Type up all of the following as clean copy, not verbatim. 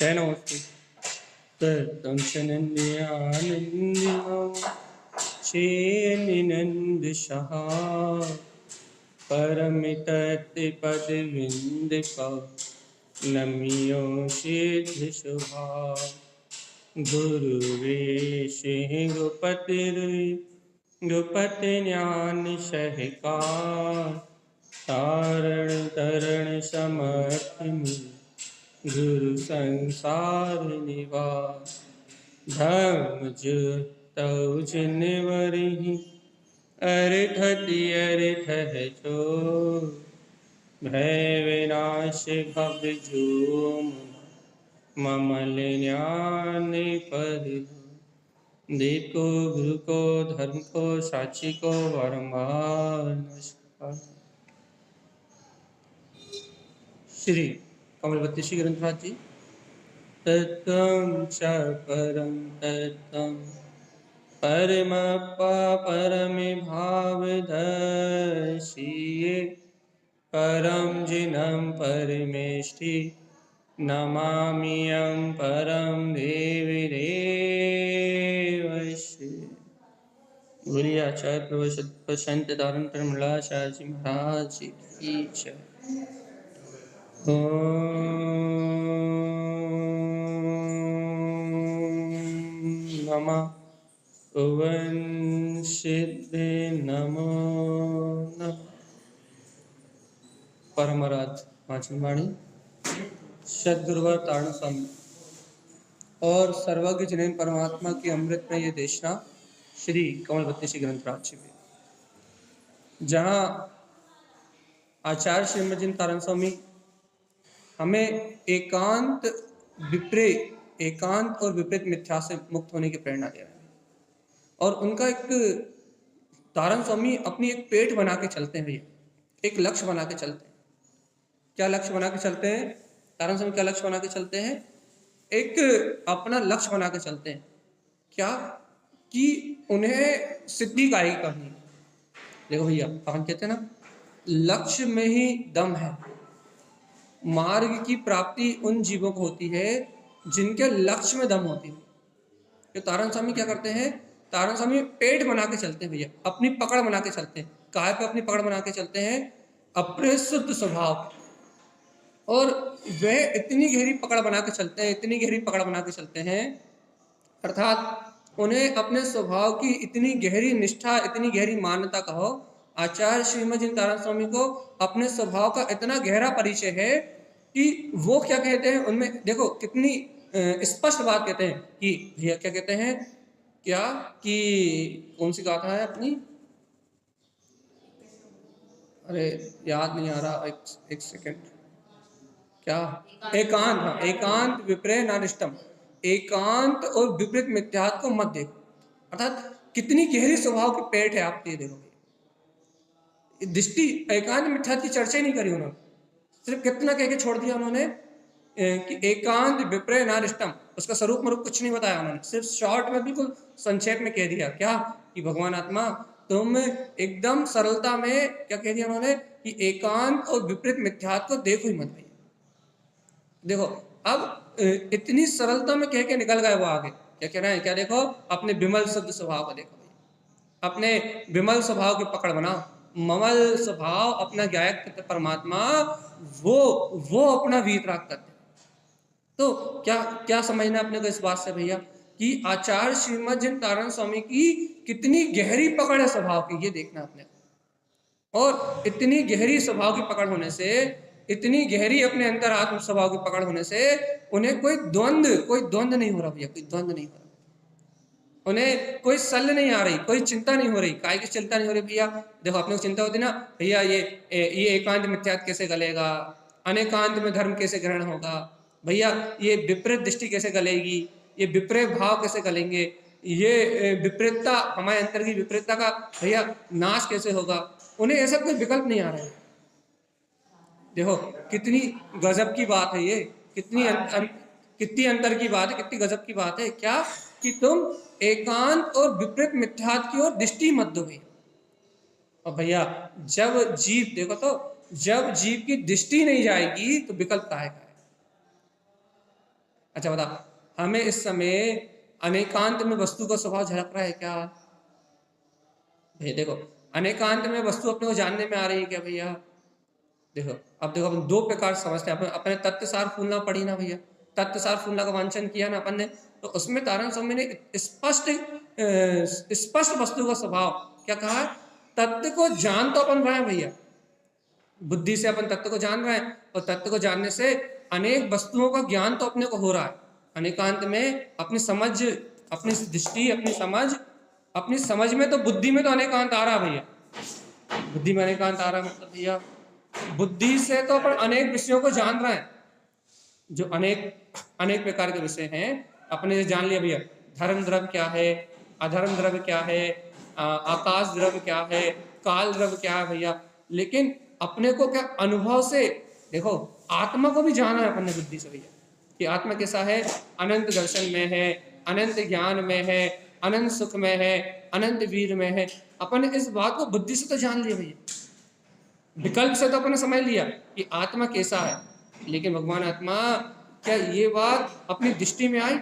नमस्ते। तत्तं शनन्यानन्दिनो चेन्निनन्दशः परमितत्पदविन्दपा नम्यो सिद्धशुभा गुरुवेशे गोपतिज्ञानसहिका तारण तरण समर्थमि गुरु संसार निवास धर्म जुतौ जिनवरिहि अरिठति अरिठ है जो भय विनाश भव जो ममल ज्ञान पर देखो गुरु को धर्म को साक्षी को बारंबार नमस्कार। श्री कमलवती श्री ग्रंथराज जी। तत्त्वं च परं तत्त्वं परमप्पा परमिभावदर्शिये परं जिनं परमेष्टि नमाम्यहं परं देवी देवस्य। बोलिए आचार्य प्रभु संत दारण धर्मराज जी महाराज की जय। नमः ओम सिद्धे नमो नमः। परमराज माचिमाणी सदगुरुवर तारण स्वामी और सर्वज्ञ जिनेन्द्र परमात्मा की अमृत में ये देशना श्री कमलवती श्री ग्रंथराज जी में, जहाँ आचार्य श्रीमद तारण स्वामी हमें एकांत और विपरीत मिथ्या से मुक्त होने की प्रेरणा दे रहे हैं। और उनका एक तारण स्वामी अपनी एक पेट बना के चलते हैं भैया, एक लक्ष्य बना के चलते हैं। क्या लक्ष्य बना के चलते हैं तारण स्वामी? क्या लक्ष्य बना के चलते हैं? एक अपना लक्ष्य बना के चलते हैं। क्या कि उन्हें सिद्धि गायी करनी। देखो भैया, अपन कहते हैं ना, लक्ष्य में ही दम है। मार्ग की प्राप्ति उन जीवों को होती है जिनके लक्ष्य में दम होती है। तो तारण स्वामी क्या करते हैं? तारण स्वामी पेट बना के चलते हैं भैया, अपनी पकड़ बना के चलते हैं। काय पे अपनी पकड़ बना के चलते हैं? अपने शुद्ध स्वभाव। और वह इतनी गहरी पकड़ बना के चलते हैं, इतनी गहरी पकड़ बना के चलते हैं, अर्थात उन्हें अपने स्वभाव की इतनी गहरी निष्ठा, इतनी गहरी मान्यता कहो। आचार्य श्रीमद तारण स्वामी को अपने स्वभाव का इतना गहरा परिचय है कि वो क्या कहते हैं उनमें, देखो कितनी स्पष्ट बात कहते हैं कि भैया क्या कहते हैं, क्या कि कौन सी गाथा है अपनी, अरे याद नहीं आ रहा, एक सेकंड। क्या? एकांत। हाँ, एकांत विपरीत नानिष्टम। एकांत और विपरीत मिथ्यात्व को मत देखो। अर्थात कितनी गहरी स्वभाव की पेट है, आप ये देखो। दृष्टि एकांत मिथ्यात्व की चर्चा ही नहीं करी उन्होंने, सिर्फ कितना कह के छोड़ दिया उन्होंने कि एकांत विपरीत नानिष्टम। उसका स्वरूप मरूप कुछ नहीं बताया उन्होंने, सिर्फ शॉर्ट में बिल्कुल संक्षेप में कह दिया क्या कि भगवान आत्मा तुम एकदम सरलता में क्या कह दिया उन्होंने कि एकांत और विपरीत मिथ्यात्व को देखो ही मत भैया। देखो अब इतनी सरलता में कह के निकल गए वो आगे। क्या कह रहे हैं? क्या देखो, अपने विमल शुद्ध स्वभाव को देखो, अपने विमल स्वभाव की पकड़ बनाओ। ममल स्वभाव अपना गायक परमात्मा वो अपना वीतराग करते। तो क्या क्या समझना अपने को इस बात से भैया कि आचार्य श्रीमद तारण स्वामी की कितनी गहरी पकड़ है स्वभाव की, ये देखना अपने को। और इतनी गहरी स्वभाव की पकड़ होने से, इतनी गहरी अपने अंतर आत्म स्वभाव की पकड़ होने से उन्हें कोई द्वंद नहीं हो रहा भैया, कोई द्वंद नहीं हो रहा। उन्हें कोई सल नहीं आ रही, कोई चिंता नहीं हो रही। काय की चिंता नहीं हो रही भैया? देखो अपने को चिंता होती ना भैया, ये एकांत मिथ्यात्व कैसे गलेगा, अनेकांत में धर्म कैसे ग्रहण होगा भैया, ये विपरीत दृष्टि कैसे गलेगी, ये विपरीत भाव कैसे गलेंगे, ये विपरीतता, हमारे अंतर की विपरीतता का भैया नाश कैसे होगा। उन्हें ऐसा कोई विकल्प नहीं आ रहा है। देखो कितनी गजब की बात है ये, कितनी अंतर की बात है, कितनी गजब की बात है। क्या कि तुम एकांत और विपरीत मिथ्यात्व की ओर दृष्टि मत दो भैया। और भैया जब जीव, देखो तो जब जीव की दृष्टि नहीं जाएगी तो विकल्प काहे का है। अच्छा बता, हमें इस समय अनेकांत में वस्तु का स्वभाव झलक रहा है क्या? भैया देखो, अनेकांत में वस्तु अपने को जानने में आ रही है क्या भैया? देखो, अब देखो अपन दो प्रकार से समझते हैं। अपने तत्वसार फूलना पड़ी ना भैया, तत्वसार फूलना का वांचन किया ना अपन ने, तो उसमें तारण स्वामी ने स्पष्ट वस्तु का स्वभाव क्या कहा? तत्व को जान तो अपन रहे हैं भैया, बुद्धि से अपन तत्व को जान रहे हैं, और तत्व को जानने से अनेक वस्तुओं का ज्ञान तो अपने को हो रहा है। अनेकांत में अपनी समझ, अपनी दृष्टि, अपनी समझ में तो, बुद्धि में तो अनेकांत आ रहा है भैया, बुद्धि में अनेकांत आ रहा है, मतलब भैया बुद्धि से तो अपन अनेक विषयों को जान रहे हैं, जो अनेक प्रकार के विषय हैं अपने से जान लिया भैया। धर्म द्रव्य क्या है, अधर्म द्रव्य क्या है, आकाश द्रव्य क्या है, काल द्रव्य क्या है भैया। लेकिन अपने को क्या अनुभव से, देखो आत्मा को भी जाना है अपन ने बुद्धि से भैया, कि आत्मा कैसा है, अनंत दर्शन में है, अनंत ज्ञान में है, अनंत सुख में है, अनंत वीर में है। अपन ने इस बात को बुद्धि से तो जान लिया भैया, विकल्प से तो अपन ने समझ लिया कि आत्मा कैसा है, लेकिन भगवान आत्मा, क्या ये बात अपनी दृष्टि में आई?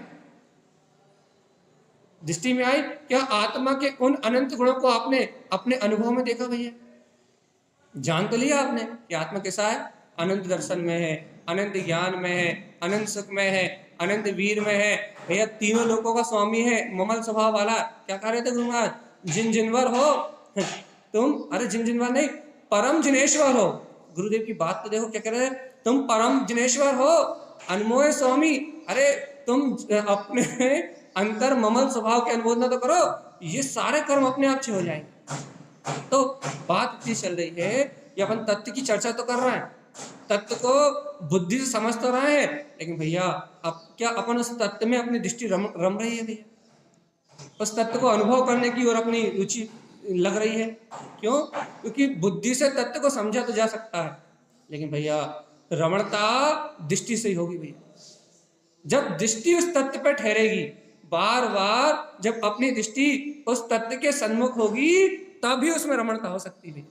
दृष्टि में आई क्या? आत्मा के उन अनंत गुणों को आपने अपने अनुभव में देखा भैया? जान तो लिया आपने कि आत्मा कैसा है, अनंत दर्शन में है, अनंत ज्ञान में है, अनंत सुख में है, अनंत वीर में है भैया, तीनों लोगों का स्वामी है, ममल स्वभाव वाला। क्या कह रहे थे गुरु महाराज? जिन जिनवर हो तुम, अरे जिन जिनवर नहीं, परम जिनेश्वर हो। गुरुदेव की बात तो देखो, क्या कह रहे हैं? तुम परम जिनेश्वर हो, अनमोय स्वामी। अरे तुम अपने अंतर ममल स्वभाव के अनुमोदना तो करो, ये सारे कर्म अपने आप से हो जाएंगे। तो बात इतनी चल रही है कि अपन तत्व की चर्चा तो कर रहे हैं, तत्व को बुद्धि से समझ तो रहे हैं, लेकिन भैया अब क्या अपन उस तत्व में अपनी दृष्टि रम रही है भैया? उस तत्व को अनुभव करने की और अपनी रुचि लग रही है? क्यों? क्योंकि बुद्धि से तत्व को समझा तो जा सकता है, लेकिन भैया रमणता दृष्टि से ही होगी भैया। जब दृष्टि उस तत्व पर ठहरेगी, बार बार जब अपनी दृष्टि उस तत्व के सन्मुख होगी, तभी उसमें रमणता हो सकती है।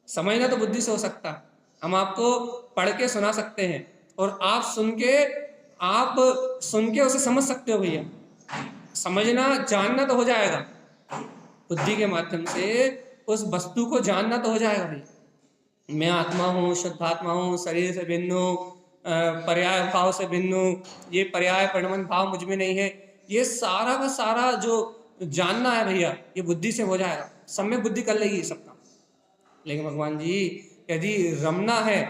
समझना तो बुद्धि से हो सकता है, हम आपको पढ़ के सुना सकते हैं, और आप सुन के उसे समझ सकते हो भैया। समझना जानना तो हो जाएगा, बुद्धि के माध्यम से उस वस्तु को जानना तो हो जाएगा भैया। मैं आत्मा हूँ, शुद्धात्मा हूँ, शरीर से भिन्न, पर्याय भाव से भिन्न, ये पर्याय परिणमन भाव मुझ में नहीं है, ये सारा का सारा जो जानना है भैया, ये बुद्धि से हो जाएगा, सम्यक बुद्धि कर लेगी ये सब काम। लेकिन भगवान जी, यदि रमना है,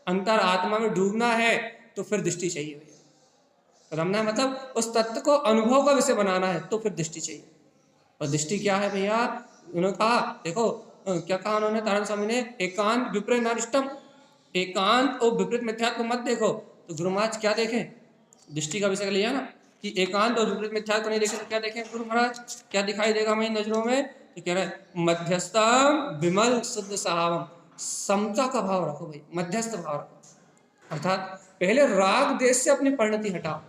अंतर आत्मा में डूबना है, तो फिर दृष्टि चाहिए भैया। रमना है मतलब उस तत्व को अनुभव का विषय बनाना है, तो फिर दृष्टि चाहिए। और दृष्टि क्या है भैया? उन्होंने कहा, देखो क्या कहा उन्होंने, तारण स्वामी ने, एकांत विपरीत नारिष्टम, एकांत और विपरीत मिथ्यात्व को मत देखो। तो गुरु महाराज क्या देखें? दृष्टि का विषय लिया ना, कि एकांत और विपरीत मिथ्यात्व को नहीं देखे तो क्या देखें गुरु महाराज? क्या दिखाई देगा हमारी नजरों में? तो कह रहा है मध्यस्थम विमल शुद्ध सहावम, समता का भाव रखो भाई, मध्यस्थ भाव रखो। अर्थात पहले राग देश से अपनी परिणति हटाओ।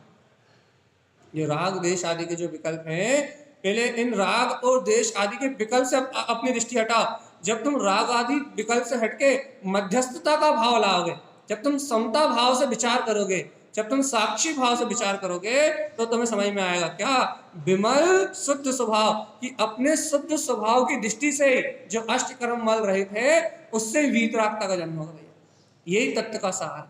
जो राग देश आदि के जो विकल्प हैं, पहले इन राग और देश आदि के विकल्प से अपनी दृष्टि हटाओ। जब तुम राग आदि विकल्प से हटके मध्यस्थता का भाव लाओगे, जब तुम समता भाव से विचार करोगे, जब तुम साक्षी भाव से विचार करोगे, तो तुम्हें समझ में आएगा क्या? विमल शुद्ध स्वभाव, कि अपने शुद्ध स्वभाव की दृष्टि से जो अष्टकर्म मल रहे थे, उससे वीतरागता का जन्म होगा भैया। यही तत्व का सार।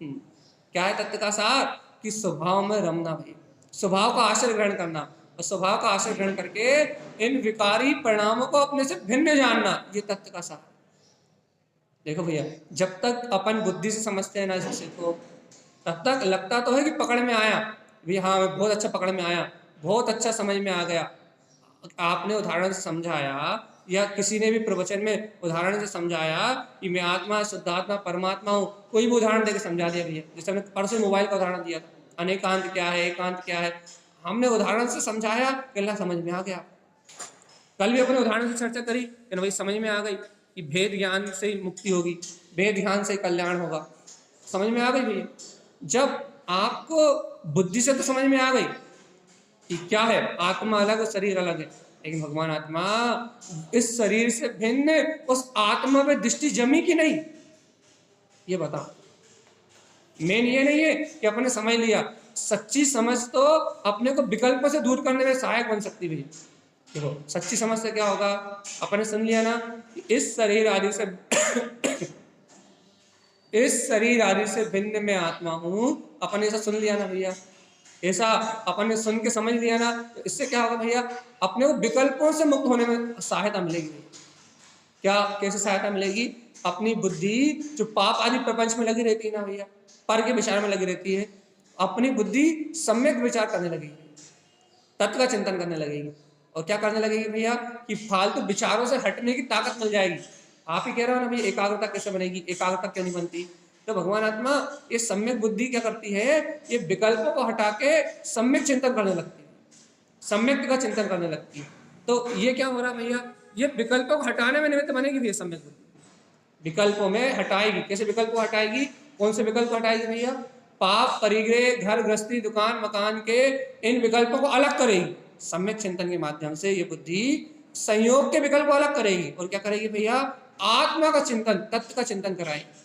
क्या है तत्व का सार? कि स्वभाव में रमना भैया, स्वभाव का आश्रय ग्रहण करना, और स्वभाव का आश्रय ग्रहण करके इन विकारी परिणामों को अपने से भिन्न जानना, ये तत्व का सार। देखो भैया, जब तक अपन बुद्धि से समझते हैं ना इस विषय को, तब तक लगता तो है कि पकड़ में आया भी, हाँ बहुत अच्छा पकड़ में आया, बहुत अच्छा समझ में आ गया। आपने उदाहरण से समझाया, या किसी ने भी प्रवचन में उदाहरण से समझाया कि मैं आत्मा, शुद्धात्मा, परमात्मा हूँ, कोई भी उदाहरण देकर समझा दिया भैया। जैसे हमने परसों मोबाइल का उदाहरण दिया था, अनेकांत क्या है, एकांत क्या है, हमने उदाहरण से समझाया, कहना समझ में आ गया। कल भी अपने उदाहरण से चर्चा करी, कहना भाई समझ में आ गई कि भेद ज्ञान से ही मुक्ति होगी, भेद ज्ञान से कल्याण होगा, समझ में आ गई भैया। जब आपको बुद्धि से तो समझ में आ गई कि क्या है, आत्मा अलग और शरीर अलग है, लेकिन भगवान आत्मा इस शरीर से भिन्न, उस आत्मा में दृष्टि जमी कि नहीं, ये बताओ। मेन ये नहीं है कि अपने समझ लिया, सच्ची समझ तो अपने को विकल्पों से दूर करने में सहायक बन सकती है। देखो सच्ची समझ से क्या होगा, अपने सुन लिया ना कि इस शरीर आदि से इस शरीर आदि से भिन्न में आत्मा हूं, अपने ऐसा सुन लिया ना भैया, ऐसा अपने सुन के समझ लिया ना, तो इससे क्या होगा भैया, अपने को विकल्पों से मुक्त होने में सहायता मिलेगी। क्या कैसे सहायता मिलेगी, अपनी बुद्धि जो पाप आदि प्रपंच में लगी रहती है ना भैया, पर के विचार में लगी रहती है, अपनी बुद्धि सम्यक विचार करने लगेगी, तत्व का चिंतन करने लगेगी। और क्या करने लगेगी भैया, कि फालतू विचारों से हटने की ताकत मिल जाएगी। आप ही कह रहे हो ना भैया एकाग्रता कैसे बनेगी, एकाग्रता क्यों नहीं बनती, तो भगवान आत्मा ये सम्यक बुद्धि क्या करती है, ये विकल्पों को हटा के सम्यक चिंतन करने लगती है, सम्यक का चिंतन करने लगती है। तो ये क्या हो रहा है भैया, ये विकल्पों को हटाने में निमित्त बनेगी भैया सम्यक बुद्धि, विकल्पों में हटाएगी। कैसे विकल्प को हटाएगी, कौन से विकल्प को हटाएगी भैया, पाप परिग्रह घर गृहस्थी दुकान मकान के इन विकल्पों को अलग करेगी, सम्यक चिंतन के माध्यम से ये बुद्धि संयोग के विकल्प को अलग करेगी। और क्या करेगी भैया, आत्मा का चिंतन, तत्व का चिंतन कराएगी।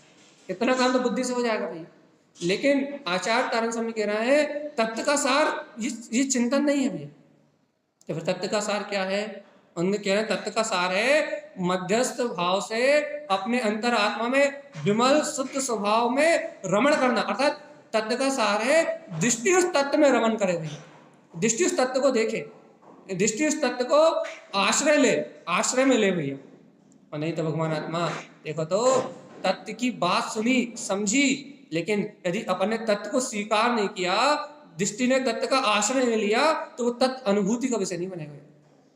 इतना काम तो बुद्धि से हो जाएगा भैया। लेकिन आचार्य तारण स्वामी कह रहा है तत्व का सार ये चिंतन नहीं है भैया। तो फिर तत्व का सार क्या है, उन्होंने कह रहे हैं तत्व का सार है मध्यस्थ भाव से अपने अंतर आत्मा में विमल शुद्ध स्वभाव में रमण करना। अर्थात तत्व का सार है दृष्टि उस तत्व में रमण करे भैया, दृष्टि उस तत्व को देखे, दृष्टि उस तत्व को आश्रय ले, आश्रय में ले भैया। और नहीं तो भगवान आत्मा देखो तो तत्व की बात सुनी समझी, लेकिन यदि अपन ने तत्व को स्वीकार नहीं किया, दृष्टि ने तत्व का आश्रय नहीं लिया, तो वो तत्व अनुभूति का विषय नहीं बनेगा,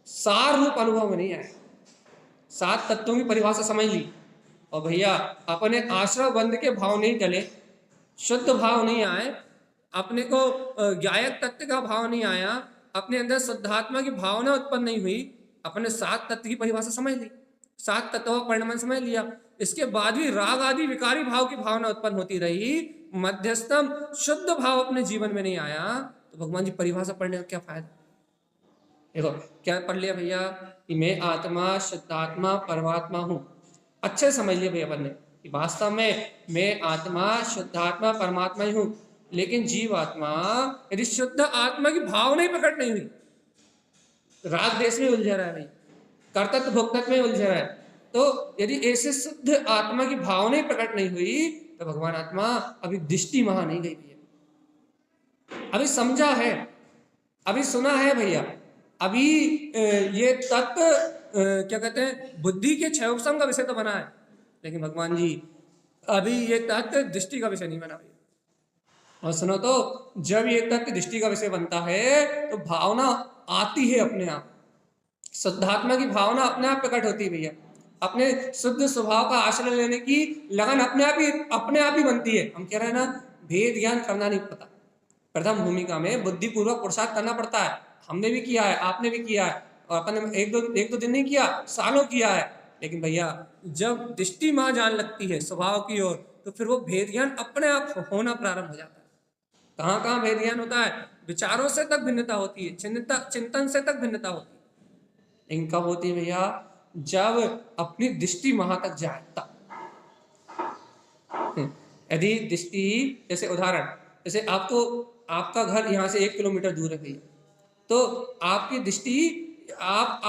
सार रूप अनुभव में नहीं आए। सात तत्वों की परिभाषा समझ ली, और भैया अपने आश्रय बंध के भाव नहीं चले, शुद्ध भाव नहीं आए, अपने को गायक तत्व का भाव नहीं आया, अपने अंदर शुद्धात्मा की भावना उत्पन्न नहीं हुई, अपने सात तत्व की परिभाषा समझ ली, सात तत्वों का परिणाम समझ लिया, इसके बाद भी राग आदि विकारी भाव की भावना उत्पन्न होती रही, मध्यस्थम शुद्ध भाव अपने जीवन में नहीं आया, तो भगवान जी परिभाषा पढ़ने का क्या फायदा। देखो क्या पढ़ लिया भैया कि मैं आत्मा शुद्धात्मा परमात्मा हूं, अच्छे समझ लिया भैया अपन ने कि वास्तव में मैं आत्मा शुद्धात्मा परमात्मा ही हूं। लेकिन जीव आत्मा यदि शुद्ध आत्मा की भावना ही प्रकट नहीं हुई, राग देश में उलझा रहा है भाई, कर्तत्व भोक्तत्व में उलझा रहा है, तो यदि ऐसे शुद्ध आत्मा की भावना ही प्रकट नहीं हुई, तो भगवान आत्मा अभी दृष्टि वहां नहीं गई भैया, अभी समझा है, अभी सुना है भैया, अभी ये तत्व क्या कहते हैं बुद्धि के क्षयोपशम का विषय तो बना है, लेकिन भगवान जी अभी ये तत्व दृष्टि का विषय नहीं बना भैया। और सुनो तो जब ये तत्व दृष्टि का विषय बनता है तो भावना आती है अपने आप, शुद्धात्मा की भावना अपने आप प्रकट होती है भैया, अपने शुद्ध स्वभाव का आश्रय लेने की लगन अपने आप ही बनती है। हम कह रहे हैं ना भेद ज्ञान करना नहीं पड़ता, प्रथम भूमिका में बुद्धि पूर्वक पुरुषार्थ करना पड़ता है, हमने भी किया है, आपने भी किया है, और अपन ने एक दो दिन नहीं किया, सालों किया है। लेकिन भैया जब दृष्टि वहां जान लगती है स्वभाव की ओर, तो फिर वो भेद ज्ञान अपने आप होना प्रारंभ हो जाता है। कहाँ कहाँ भेद ज्ञान होता है, विचारों से तक भिन्नता होती है, चिंतन से तक भिन्नता होती है, लेकिन कब होती है भैया, जब अपनी दृष्टि वहां तक जाए तब। यदि दृष्टि, जैसे उदाहरण, जैसे आपको आपका घर यहाँ से 1 किलोमीटर दूर है भैया, तो आपकी दृष्टि आप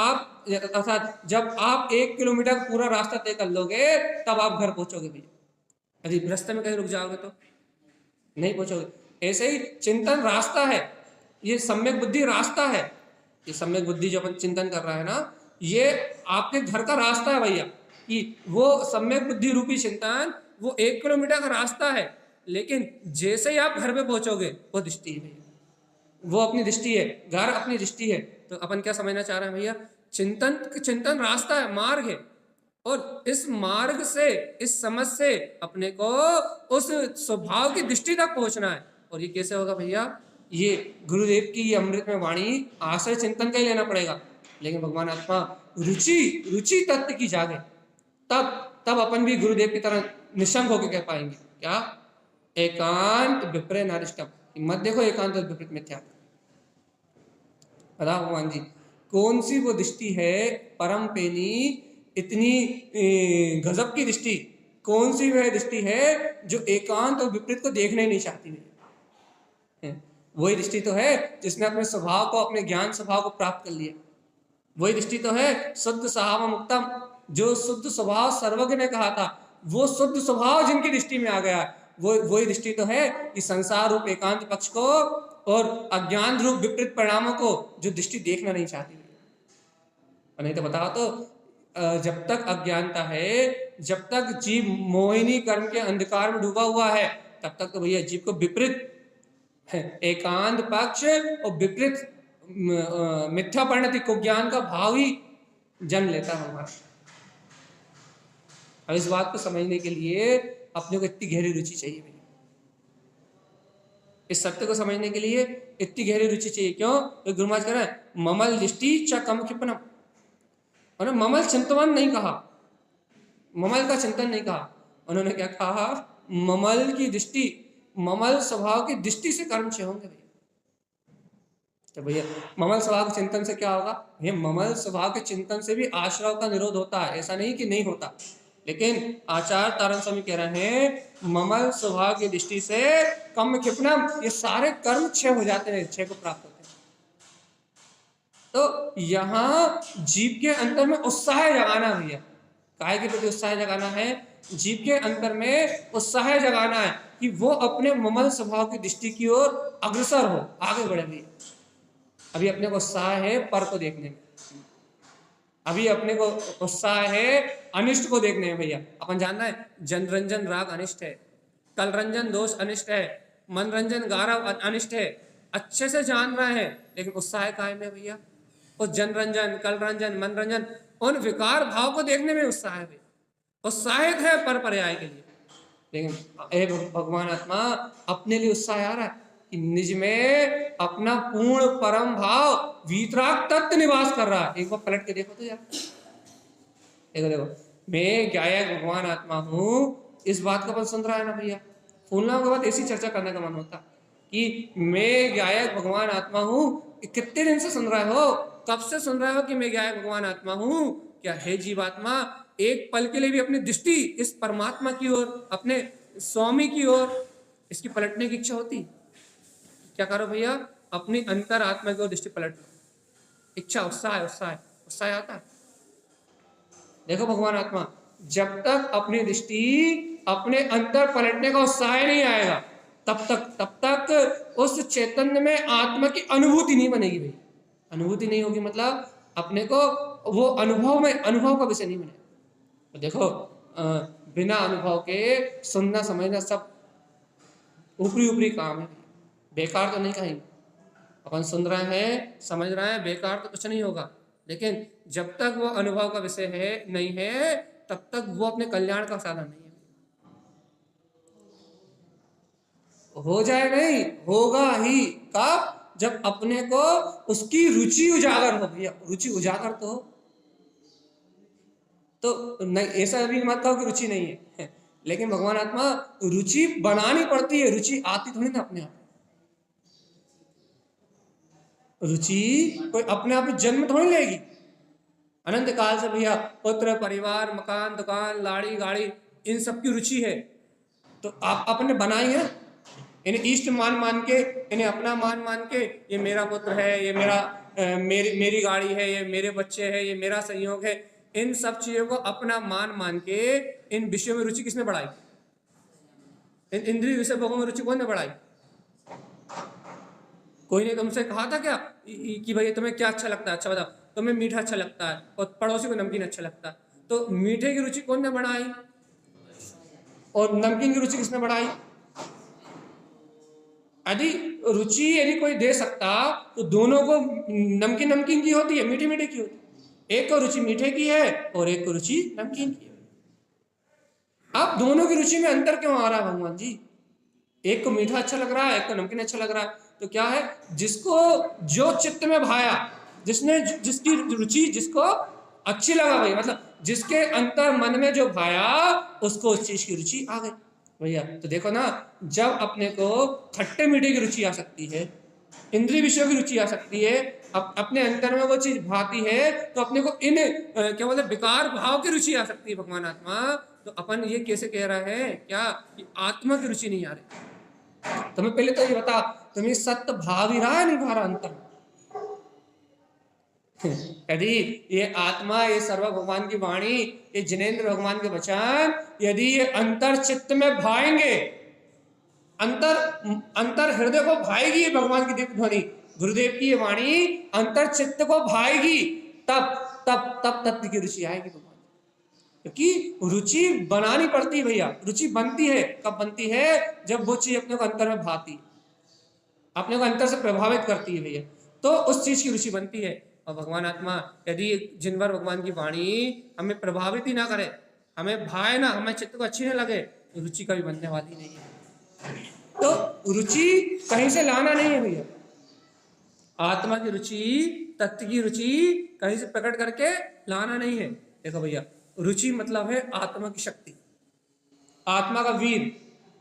अर्थात जब आप 1 किलोमीटर पूरा रास्ता तय कर लोगे तब आप घर पहुंचोगे भैया, यदि रास्ते में कहीं रुक जाओगे तो नहीं पहुंचोगे। ऐसे ही चिंतन रास्ता है, ये सम्यक बुद्धि रास्ता है, ये सम्यक बुद्धि जो अपन चिंतन कर रहा है ना, ये आपके घर का रास्ता है भैया, कि वो सम्यक बुद्धि रूपी चिंतन वो 1 किलोमीटर का रास्ता है, लेकिन जैसे ही आप घर पे पहुंचोगे वो दृष्टि है भैया, वो अपनी दृष्टि है, घर अपनी दृष्टि है। तो अपन क्या समझना चाह रहे हैं भैया, चिंतन रास्ता है, मार्ग है, और इस मार्ग से, इस समझ से अपने को उस स्वभाव की दृष्टि तक पहुंचना है। और ये कैसे होगा भैया, ये गुरुदेव की ये अमृत में वाणी आश्रय चिंतन का ही लेना पड़ेगा। लेकिन भगवान आत्मा रुचि तत्व की जागे, तब अपन भी गुरुदेव की तरह निशंक होकर कह पाएंगे क्या, एकांत विपरीत नारिष्टम, मत देखो एकांत और विपरीत मिथ्या। बता भगवान जी कौन सी वो दृष्टि है परम पेनी, इतनी गजब की दृष्टि, कौन सी वह दृष्टि है जो एकांत और विपरीत को देखना ही नहीं चाहती है? वही दृष्टि तो है जिसने अपने स्वभाव को, अपने ज्ञान स्वभाव को प्राप्त कर लिया। वही दृष्टि तो है शुद्ध स्वभाव मुक्तम, जो शुद्ध स्वभाव सर्वज्ञ ने कहा था, वो शुद्ध स्वभाव जिनकी दृष्टि में आ गया, वो वही दृष्टि तो है कि संसार रूप एकांत पक्ष को और अज्ञान रूप विपरीत परिणामों को जो दृष्टि देखना नहीं चाहती। और नहीं तो बताओ तो जब तक अज्ञानता है, जब तक जीव मोहिनी कर्म के अंधकार में डूबा हुआ है, तब तक तो भैया जीव को विपरीत एकांत पक्ष और विपरीत मिथ्या परिणति को ज्ञान का भाव ही जन्म लेता है हमारा। अब इस बात को समझने के लिए अपने को इतनी गहरी रुचि चाहिए भैया। इस सत्य को समझने के लिए इतनी गहरी रुचि चाहिए। क्यों? तो गुरु महाराज कह रहे हैं ममल दृष्टि च कम क्षिपनम। उन्होंने ममल चिंतन नहीं कहा, ममल का चिंतन नहीं कहा। उन्होंने क्या कहा? ममल की दृष्टि, ममल स्वभाव की दृष्टि से कर्म क्षय होंगे भैया। तो भैया ममल स्वभाव के चिंतन से क्या होगा? भैया ममल स्वभाव के चिंतन से भी आश्रव का निरोध होता है, ऐसा नहीं कि नहीं होता। लेकिन आचार्य तारण स्वामी कह रहे हैं ममल स्वभाव की दृष्टि से कम क्षिपनम, ये सारे कर्म क्षय हो जाते हैं, क्षय को प्राप्त होते हैं। तो यहाँ जीव के अंतर में उत्साह जगाना भैया, काय के प्रति उत्साह जगाना है, जीव के अंतर में उत्साह जगाना है कि वो अपने ममल स्वभाव की दृष्टि की ओर अग्रसर हो, आगे बढ़े भैया। अभी अपने को उत्साह है पर को देखने में, अभी अपने को उत्साह है अनिष्ट को देखने में भैया। अपन जानना है जनरंजन राग अनिष्ट है, कलरंजन दोष अनिष्ट है, मनरंजन गारव अनिष्ट है, अच्छे से जान रहे हैं, लेकिन उत्साह कायम है भैया। उस जनरंजन, कलरंजन, मनरंजन, उन विकार भाव को देखने में उत्साह है भैया, उत्साहित है पर पर्याय के लिए। लेकिन भगवान आत्मा अपने लिए उत्साह आ रहा है कि निज में अपना पूर्ण परम भाव वीतराग तत्व निवास कर रहा है। एक बार पलट के देखो तो यार, देखो मैं गायक भगवान आत्मा हूँ, इस बात को अपन सुन रहा है ना भैया। फूलना के बाद ऐसी चर्चा करने का मन होता कि मैं गायक भगवान आत्मा हूँ। कितने दिन से सुन रहे हो? कब से सुन रहे हो कि मैं गायक भगवान आत्मा हूँ? क्या है जीवात्मा एक पल के लिए भी अपनी दृष्टि इस परमात्मा की ओर, अपने स्वामी की ओर इसकी पलटने की इच्छा होती? क्या करो भैया? अपनी अंतर आत्मा की ओर दृष्टि पलट लो। इच्छा, उत्साह, उत्साह, उत्साह आता है। देखो भगवान आत्मा जब तक अपनी दृष्टि अपने अंतर पलटने का उत्साह नहीं आएगा, तब तक उस चैतन्य में आत्मा की अनुभूति नहीं बनेगी भाई। अनुभूति नहीं होगी मतलब अपने को वो अनुभव में, अनुभव का विषय नहीं बनेगा। तो देखो बिना अनुभव के सुनना समझना सब ऊपरी ऊपरी काम है, बेकार तो नहीं कहेंगे। अपन सुन रहे हैं, समझ रहे हैं, बेकार तो कुछ नहीं होगा। लेकिन जब तक वो अनुभव का विषय है नहीं है, तब तक वो अपने कल्याण का साधन नहीं है। हो जाए नहीं, होगा ही कब? जब अपने को उसकी रुचि उजागर हो भैया। रुचि उजागर तो हो, तो नहीं ऐसा भी मत कहो कि रुचि नहीं है। लेकिन भगवान आत्मा रुचि बनानी पड़ती है, रुचि आती थोड़ी ना अपने आप। रुचि कोई अपने आप जन्म थोड़ी लेगी। अनंत काल से भैया पुत्र, परिवार, मकान, दुकान, लाड़ी, गाड़ी, इन सब की रुचि है। तो आप अपने बनाई है, इन्हें इष्ट मान मान के, इन्हें अपना मान के, ये मेरा पुत्र है, ये मेरी गाड़ी है, ये मेरे बच्चे हैं, ये मेरा संयोग है, इन सब चीजों को अपना मान के इन विषयों में रुचि किसने बढ़ाई? इन इंद्रिय विषय भोगों में रुचि कौन ने बढ़ाई? कोई ने तुमसे कहा था क्या कि भाई तुम्हें क्या अच्छा लगता है? अच्छा बताओ, तुम्हें मीठा अच्छा लगता है और पड़ोसी को नमकीन अच्छा लगता है, तो मीठे की रुचि कौन ने बढ़ाई और नमकीन की रुचि किसने बढ़ाई? यदि रुचि यदि कोई दे सकता तो दोनों को नमकीन की होती है, मीठे की होती है। एक को रुचि मीठे की है और एक को रुचि नमकीन की है। अब दोनों की रुचि में अंतर क्यों आ रहा है भगवान जी? एक को मीठा अच्छा लग रहा है, एक को नमकीन अच्छा लग रहा है। तो क्या है? जिसको जो चित्त में भाया, जिसकी रुचि जिसको अच्छी लगा भाई, मतलब जिसके अंतर मन में जो भाया, उसको उस चीज की रुचि आ गई भैया। तो देखो ना, जब अपने को खट्टे मीठे की रुचि आ सकती है, इंद्रिय विषयों की रुचि आ सकती है, अपने अंतर में वो चीज भाती है, तो अपने को इन क्या बोलते विकार भाव की रुचि आ सकती है भगवान आत्मा। तो अपन ये कैसे कह रहा है क्या कि आत्मा की रुचि नहीं आ रही। तुम्हें पहले तो ये बता, तुम्हें सत्य भाव ही रहा है नहीं भा रहा अंतर? यदि ये आत्मा, ये सर्व भगवान की वाणी, ये जिनेन्द्र भगवान के वचन यदि ये अंतर चित्त में भाएंगे, अंतर अंतर हृदय को भाएगी भगवान की दिव्य ध्वनि, गुरुदेव की ये वाणी अंतर चित्त को भाएगी, तब तब तब तत्व की रुचि आएगी भगवान। क्योंकि रुचि बनानी पड़ती है भैया। रुचि बनती है कब बनती है? जब वो चीज अपने को अंतर में भाती, अपने को अंतर से प्रभावित करती है भैया, तो उस चीज की रुचि बनती है। और भगवान आत्मा यदि जिनवर भगवान की वाणी हमें प्रभावित ही ना करे, हमें भाए ना, हमें चित्त को अच्छी ना लगे, तो रुचि कभी बनने वाली नहीं है। तो रुचि कहीं से लाना नहीं है भैया। आत्मा की रुचि, तत्व की रुचि कहीं से प्रकट करके लाना नहीं है। देखो भैया, रुचि मतलब है आत्मा की शक्ति, आत्मा का वीर।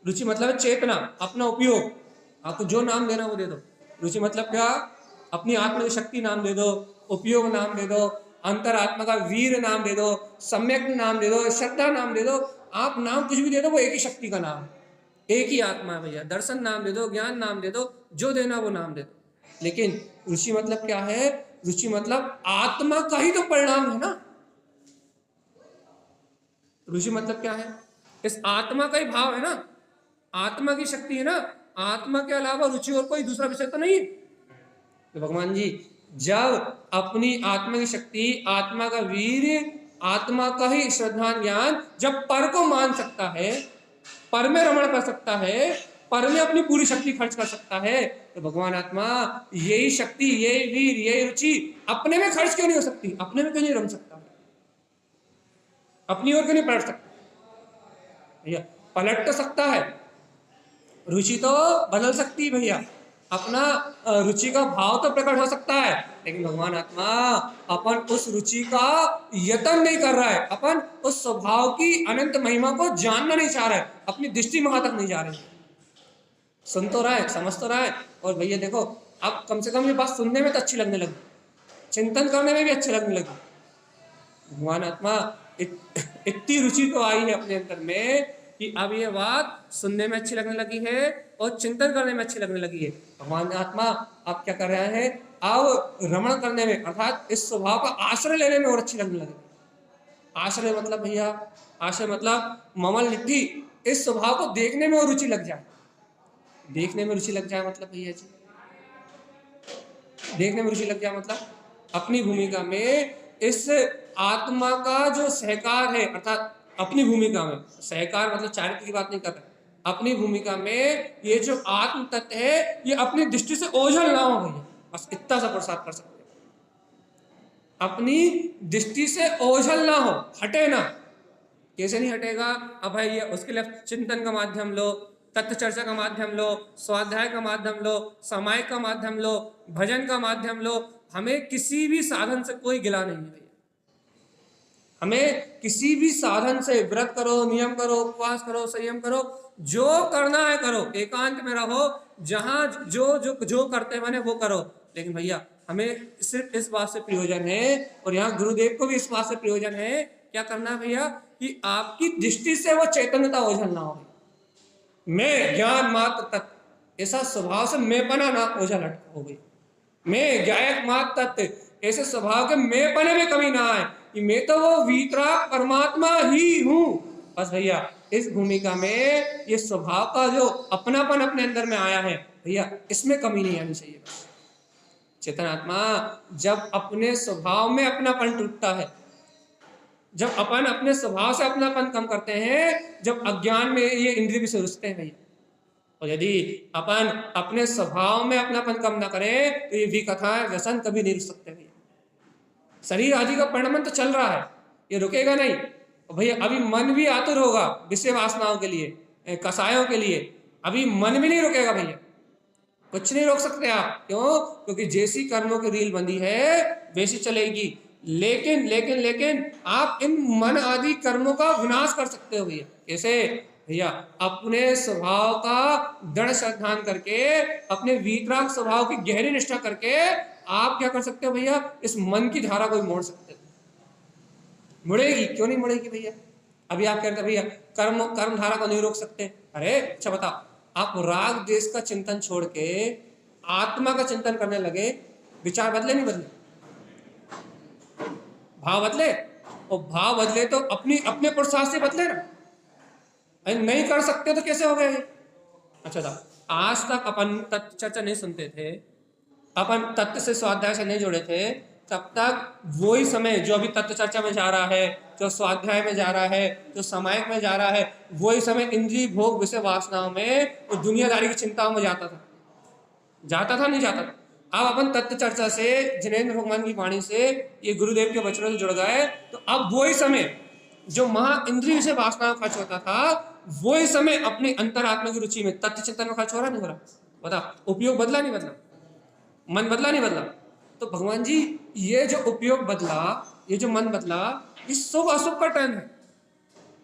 रुचि मतलब है चेतना, अपना उपयोग। आपको जो नाम देना वो दे दो। रुचि मतलब क्या? अपनी आत्मा की शक्ति नाम दे दो, उपयोग नाम दे दो, अंतर आत्मा का वीर नाम दे दो, सम्यक नाम दे दो, श्रद्धा नाम दे दो। आप नाम कुछ भी दे दो, वो एक ही शक्ति का नाम, एक ही आत्मा है भैया। दर्शन नाम दे दो, ज्ञान नाम दे दो, जो देना वो नाम दे दो। लेकिन रुचि मतलब क्या है? रुचि मतलब आत्मा का ही तो परिणाम है ना। रुचि मतलब क्या है? इस आत्मा का ही भाव है ना, आत्मा की शक्ति है ना। आत्मा के अलावा रुचि और कोई दूसरा विषय तो नहीं है। तो भगवान जी जब अपनी आत्मा की शक्ति, आत्मा का वीर, आत्मा का ही श्रद्धा ज्ञान जब पर को मान सकता है, पर में रमण कर सकता है, पर में अपनी पूरी शक्ति खर्च कर सकता है, तो भगवान आत्मा यही शक्ति, यही वीर, यही रुचि अपने में खर्च क्यों नहीं हो सकती? अपने में क्यों नहीं रम सकता? अपनी ओर क्यों नहीं पलट सकता? भैया पलट तो सकता है, रुचि तो बदल सकती है भैया, अपना रुचि का भाव तो प्रकट हो सकता है। लेकिन भगवान आत्मा अपन उस रुचि का यत्न नहीं कर रहा है, अपन उस स्वभाव की अनंत महिमा को जानना नहीं चाह रहा है, अपनी दृष्टि वहां तक नहीं जा रही। सुन तो रहा है, समझ तो रहा है, और भैया देखो अब कम से कम ये बात सुनने में तो अच्छी लगने लगी, चिंतन करने में भी अच्छी लगने लगी। भगवान आत्मा इतनी रुचि तो आई है अपने अंदर में कि अब ये बात सुनने में अच्छी लगने लगी है और चिंतन करने में अच्छी लगने लगी है। भगवान आत्मा आप क्या कर रहे हैं? अब रमण करने में, अर्थात इस स्वभाव का आश्रय लेने में और अच्छी लगने लगी। आश्रय मतलब भैया, आश्रय मतलब ममल लिट्टी, इस स्वभाव को देखने में और रुचि लग जाए। देखने में रुचि लग जाए मतलब भैया जी, देखने में रुचि लग जाए मतलब अपनी भूमिका में इस आत्मा का जो सहकार है, अर्थात अपनी भूमिका में सहकार मतलब चारित्र की बात नहीं कर रहे, अपनी भूमिका में ये जो आत्म तत्व है ये अपनी दृष्टि से ओझल ना हो भैया, बस इतना सा प्रसाद कर सकते हैं। अपनी दृष्टि से ओझल ना हो, हटे ना। कैसे नहीं हटेगा? अब भाई ये उसके लिए चिंतन का माध्यम लो, तत्व चर्चा का माध्यम लो, स्वाध्याय का माध्यम लो, सामायिक का माध्यम लो, भजन का माध्यम लो। हमें किसी भी साधन से कोई गिला नहीं है भैया। हमें किसी भी साधन से, व्रत करो, नियम करो, उपवास करो, संयम करो, जो करना है करो, एकांत में रहो, जहां जो जो जो करते बने वो करो। लेकिन भैया हमें सिर्फ इस बात से प्रयोजन है, और यहाँ गुरुदेव को भी इस बात से प्रयोजन है, क्या करना है भैया? कि आपकी दृष्टि से वो चैतन्यता ओझल ना हो। मैं ज्ञान मात्र तत्व, ऐसा स्वभाव से मैं बना ना ओझल हो गई। मैं ज्ञायक मात्र तत्व, ऐसे स्वभाव के मैं बने में कमी ना आए कि मैं तो वो वीतराग परमात्मा ही हूं। बस भैया इस भूमिका में ये स्वभाव का जो अपनापन अपने अंदर में आया है भैया, इसमें कमी नहीं आनी चाहिए। बस चेतन आत्मा जब अपने स्वभाव में अपनापन टूटता है, जब अपन अपने स्वभाव से अपनापन कम करते हैं, जब अज्ञान में ये इंद्रिय भी रुचते हैं भैया, और यदि अपन अपने स्वभाव में अपनापन कम ना करें तो ये विकथाएं, व्यसन कभी नहीं रुक सकते भैया। शरीर आदि का परिणमन तो चल रहा है, ये रुकेगा नहीं। और भैया अभी मन भी आतुर होगा विषय वासनाओं के लिए, कसायों के लिए, अभी मन भी नहीं रुकेगा भैया, कुछ नहीं रोक सकते आप। क्यों? क्योंकि जैसी कर्मों की रील बंधी है वैसी चलेगी। लेकिन लेकिन लेकिन आप इन मन आदि कर्मों का विनाश कर सकते हो भैया। कैसे? भैया अपने स्वभाव का दृढ़ श्रद्धान करके, अपने वीतराग स्वभाव की गहरी निष्ठा करके आप क्या कर सकते हो भैया? इस मन की धारा को मोड़ सकते हो। मुड़ेगी क्यों नहीं मुड़ेगी भैया? अभी आप कहते हैं भैया कर्म धारा को नहीं रोक सकते। अरे अच्छा बताओ, आप राग देश का चिंतन छोड़ के आत्मा का चिंतन करने लगे, विचार बदले नहीं बदले? भाव बदले, और भाव बदले तो अपनी अपने पुरुषार्थ से बदले ना। नहीं कर सकते तो कैसे हो गए? अच्छा था, आज तक अपन तत्व चर्चा नहीं सुनते थे, अपन तत्व से स्वाध्याय से नहीं जुड़े थे, तब तक वही समय जो अभी तत्व चर्चा में जा रहा है, जो स्वाध्याय में जा रहा है, जो सामायिक में जा रहा है, वही समय इंद्रिय भोग विषय वासनाओं में और दुनियादारी की चिंताओं में जाता था नहीं जाता था। अब अपन तत्व चर्चा से, जिनेंद्र भगवान की वाणी से, ये गुरुदेव के वचनों से जुड़ गए, तो अब वही समय जो महा इंद्रिय विषय वासनाओं खर्च होता था, वही समय अपने अंतरात्मा की रुचि में तत्व चिंतन में खर्च हो रहा नहीं हो रहा? बता, उपयोग बदला नहीं बदला? मन बदला नहीं बदला? तो भगवान जी, ये जो उपयोग बदला, ये जो मन बदला, ये शुभ अशुभ का टर्न है,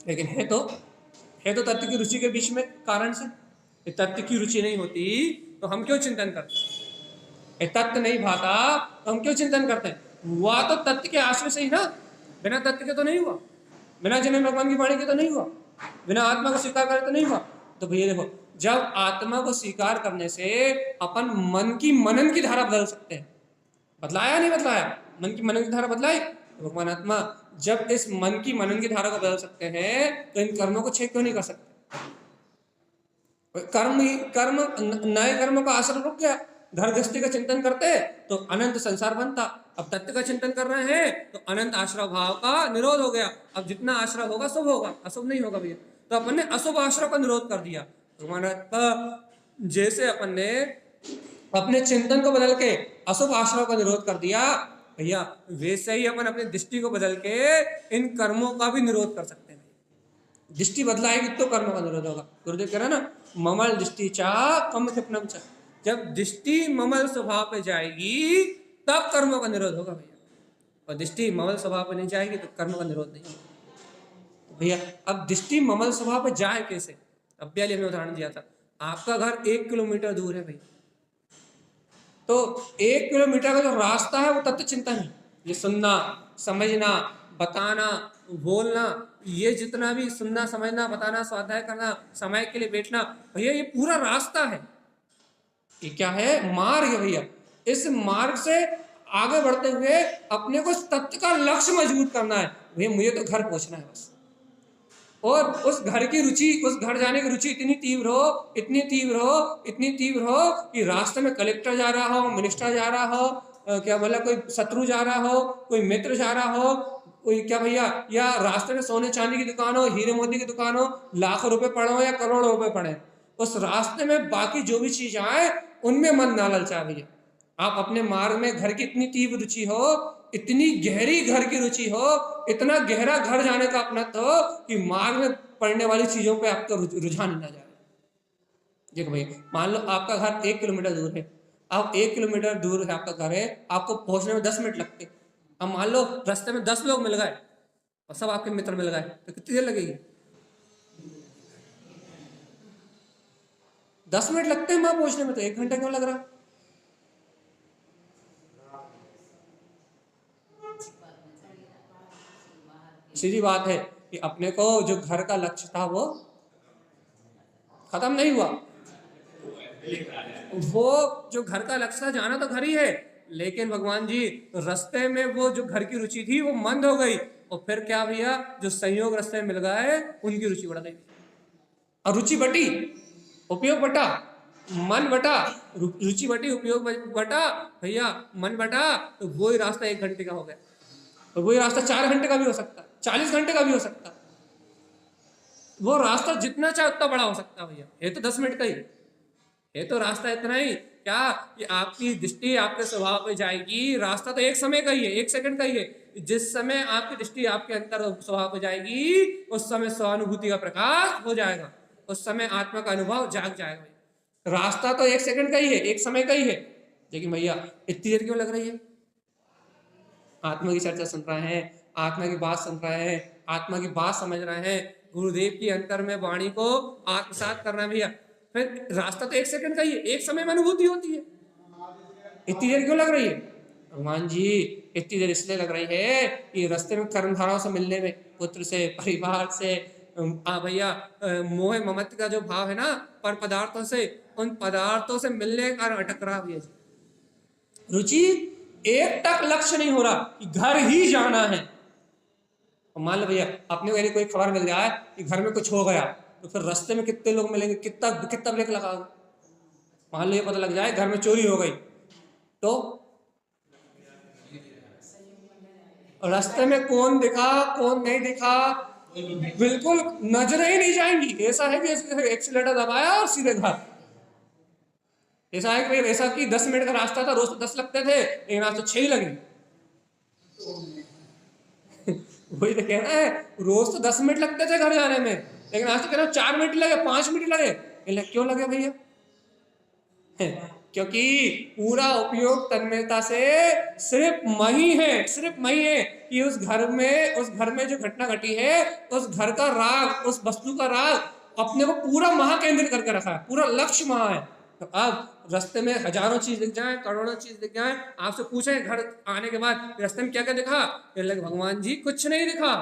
लेकिन है तो तत्व की रुचि के बीच में कारण से। तत्व की रुचि नहीं होती तो हम क्यों चिंतन करते? तत्व नहीं भाता तो हम क्यों चिंतन करते हैं? हुआ तो तत्व के आश्रय से ही ना, बिना तत्व के तो नहीं हुआ, बिना जिन्हें भगवान की वाणी के तो नहीं हुआ, बिना आत्मा को स्वीकार करे तो नहीं हुआ। तो भैया देखो, जब आत्मा को स्वीकार करने से अपन मन की मनन की धारा बदल सकते हैं। बदलाया नहीं बदलाया? मन की मनन की धारा बदलाई। तो भगवान आत्मा जब इस मन की मनन की धारा को बदल सकते हैं, तो इन कर्मों को छेद क्यों नहीं कर सकते? कर्म नए कर्मों का आश्रम रुक गया, घर गृहस्थी का चिंतन करते तो अनंत संसार बनता। अब तत्व का चिंतन कर रहे हैं तो अनंत आश्रय भाव का निरोध हो गया। अब जितना आश्रय होगा शुभ होगा, अशुभ नहीं होगा भैया। तो अपन ने अशुभ आश्रय का निरोध कर दिया। जैसे अपन ने अपने चिंतन को बदल के अशुभ आश्रय का निरोध कर दिया भैया, वैसे ही अपन अपनी दृष्टि को बदल के इन कर्मों का भी निरोध कर सकते हैं। दृष्टि बदलाएगी तो कर्म का निरोध होगा। गुरुदेव कह रहे ना, ममल दृष्टि चा कम क्षिप्नम चा। जब दृष्टि ममल स्वभाव पे जाएगी तब कर्मों का निरोध होगा भैया, और दृष्टि ममल स्वभाव पे नहीं जाएगी तो कर्म का निरोध नहीं होगा। भैया अब दृष्टि ममल स्वभाव पे जाए कैसे? अब पहले हमने उदाहरण दिया था, आपका घर 1 किलोमीटर दूर है भैया, तो 1 किलोमीटर का जो रास्ता है वो तत्व चिंतन है। ये सुनना, समझना, बताना, बोलना, ये जितना भी सुनना, समझना, बताना, स्वाध्याय करना, समय के लिए बैठना, भैया ये पूरा रास्ता है। ये क्या है? मार्ग है भैया। इस मार्ग से आगे बढ़ते हुए अपने को तत्व का लक्ष्य मजबूत करना है। भैया मुझे तो घर पहुंचना है बस, और उस घर की रुचि, उस घर जाने की रुचि इतनी तीव्र हो, इतनी तीव्र हो, इतनी तीव्र हो कि रास्ते में कलेक्टर जा रहा हो, मिनिस्टर जा रहा हो, क्या बोला, कोई शत्रु जा रहा हो, कोई मित्र जा रहा हो, कोई क्या भैया, या रास्ते में सोने चांदी की दुकान हो, हीरे मोती की दुकान हो, लाखों रुपए पड़े हो या करोड़ों रुपए पड़े, उस रास्ते में बाकी जो भी चीज आए उनमें मन ना ललचा भैया। आप अपने मार्ग में घर की इतनी तीव्र रुचि हो, इतनी गहरी घर की रुचि हो, इतना गहरा घर जाने का अपना हो कि मार्ग में पड़ने वाली चीजों पे आपका रुझान ना जाए। देखो भैया, मान लो आपका घर 1 किलोमीटर दूर है, अब 1 किलोमीटर दूर है आपका घर है, आपको पहुंचने में 10 मिनट लगते। अब मान लो रास्ते में 10 लोग मिल गए और सब आपके मित्र मिल गए, तो कितनी देर लगेगी? 10 मिनट लगते हैं वहां पहुंचने में, तो 1 घंटा क्यों लग रहा? सीधी बात है कि अपने को जो घर का लक्ष्य था वो खत्म नहीं हुआ। वो जो घर का लक्ष्य था, जाना तो घर ही है, लेकिन भगवान जी रास्ते में वो जो घर की रुचि थी वो मंद हो गई, और फिर क्या भैया, जो संयोग रास्ते में मिल गए उनकी रुचि बढ़ गई, और रुचि बटी, उपयोग बटा, मन बटा, रुचि बटी, उपयोग बटा भैया, मन बटा, तो वही रास्ता 1 घंटे का हो गया, और वही रास्ता 4 घंटे का भी हो सकता, 40 घंटे का भी हो सकता। वो रास्ता जितना चाहे उतना बड़ा हो सकता भैया। ये तो 10 मिनट का ही, ये तो रास्ता इतना ही क्या कि आपकी दृष्टि आपके स्वभाव पे जाएगी। रास्ता तो एक समय का ही है, 1 सेकंड का ही है। जिस समय आपकी दृष्टि आपके अंतर स्वभाव पे जाएगी, उस समय स्वानुभूति का प्रकाश हो जाएगा, उस समय आत्मा का अनुभव जाग जाएगा। रास्ता तो 1 सेकंड का ही है, 1 समय का ही है, लेकिन भैया इतनी देर क्यों लग रही है? आत्मा की चर्चा सुन रहे हैं, आत्मा की बात सुन रहे हैं, आत्मा की बात समझ रहे हैं, गुरुदेव की अंतर में वाणी को आत्मसात करना भैया, फिर रास्ता तो 1 सेकंड का ही है, 1 समय में अनुभूति होती है। इतनी देर क्यों लग रही है? भगवान जी इतनी देर इसलिए लग रही है कि रास्ते में कर्मधाराओं से मिलने में, पुत्र से, परिवार से, भैया मोह ममत्व का जो भाव है ना पर पदार्थों से, उन पदार्थों से मिलने का अटक रहा भैया जी। रुचि एक तक लक्ष्य नहीं हो रहा कि घर ही जाना है। मान लो भैया आपने मेरी कोई खबर मिल जाए कि घर में कुछ हो गया, तो फिर रास्ते में कितने लोग मिलेंगे, कितना कितना ब्रेक लगाओगे। मान लो ये पता लग जाए घर में चोरी हो गई, तो रास्ते में कौन दिखा कौन नहीं दिखा बिल्कुल नजरें ही नहीं जाएंगी। ऐसा है कि एक्सीलेटर दबाया और सीधे घर। ऐसा है कि ऐसा कि 10 मिनट का रास्ता था, रोज तो 10 लगते थे, लेकिन आज तो 6 ही लगे। वही तो कहना है, रोज तो 10 मिनट लगते थे घर जाने में, लेकिन आज तो कह रहा हूं 4 मिनट लगे, 5 मिनट लगे। क्यों लगे भैया? क्योंकि पूरा उपयोग तन्मयता से सिर्फ मही है, सिर्फ मही है कि उस घर में जो घटना घटी है, उस घर का राग, उस वस्तु का राग अपने को पूरा महा केंद्रित करके रखा है, पूरा लक्ष्य महा है। तो अब रास्ते में हजारों चीज दिख जाए, करोड़ों चीज दिख जाए, आपसे पूछे घर आने के बाद रास्ते में क्या क्या दिखा, भगवान जी कुछ नहीं दिखा,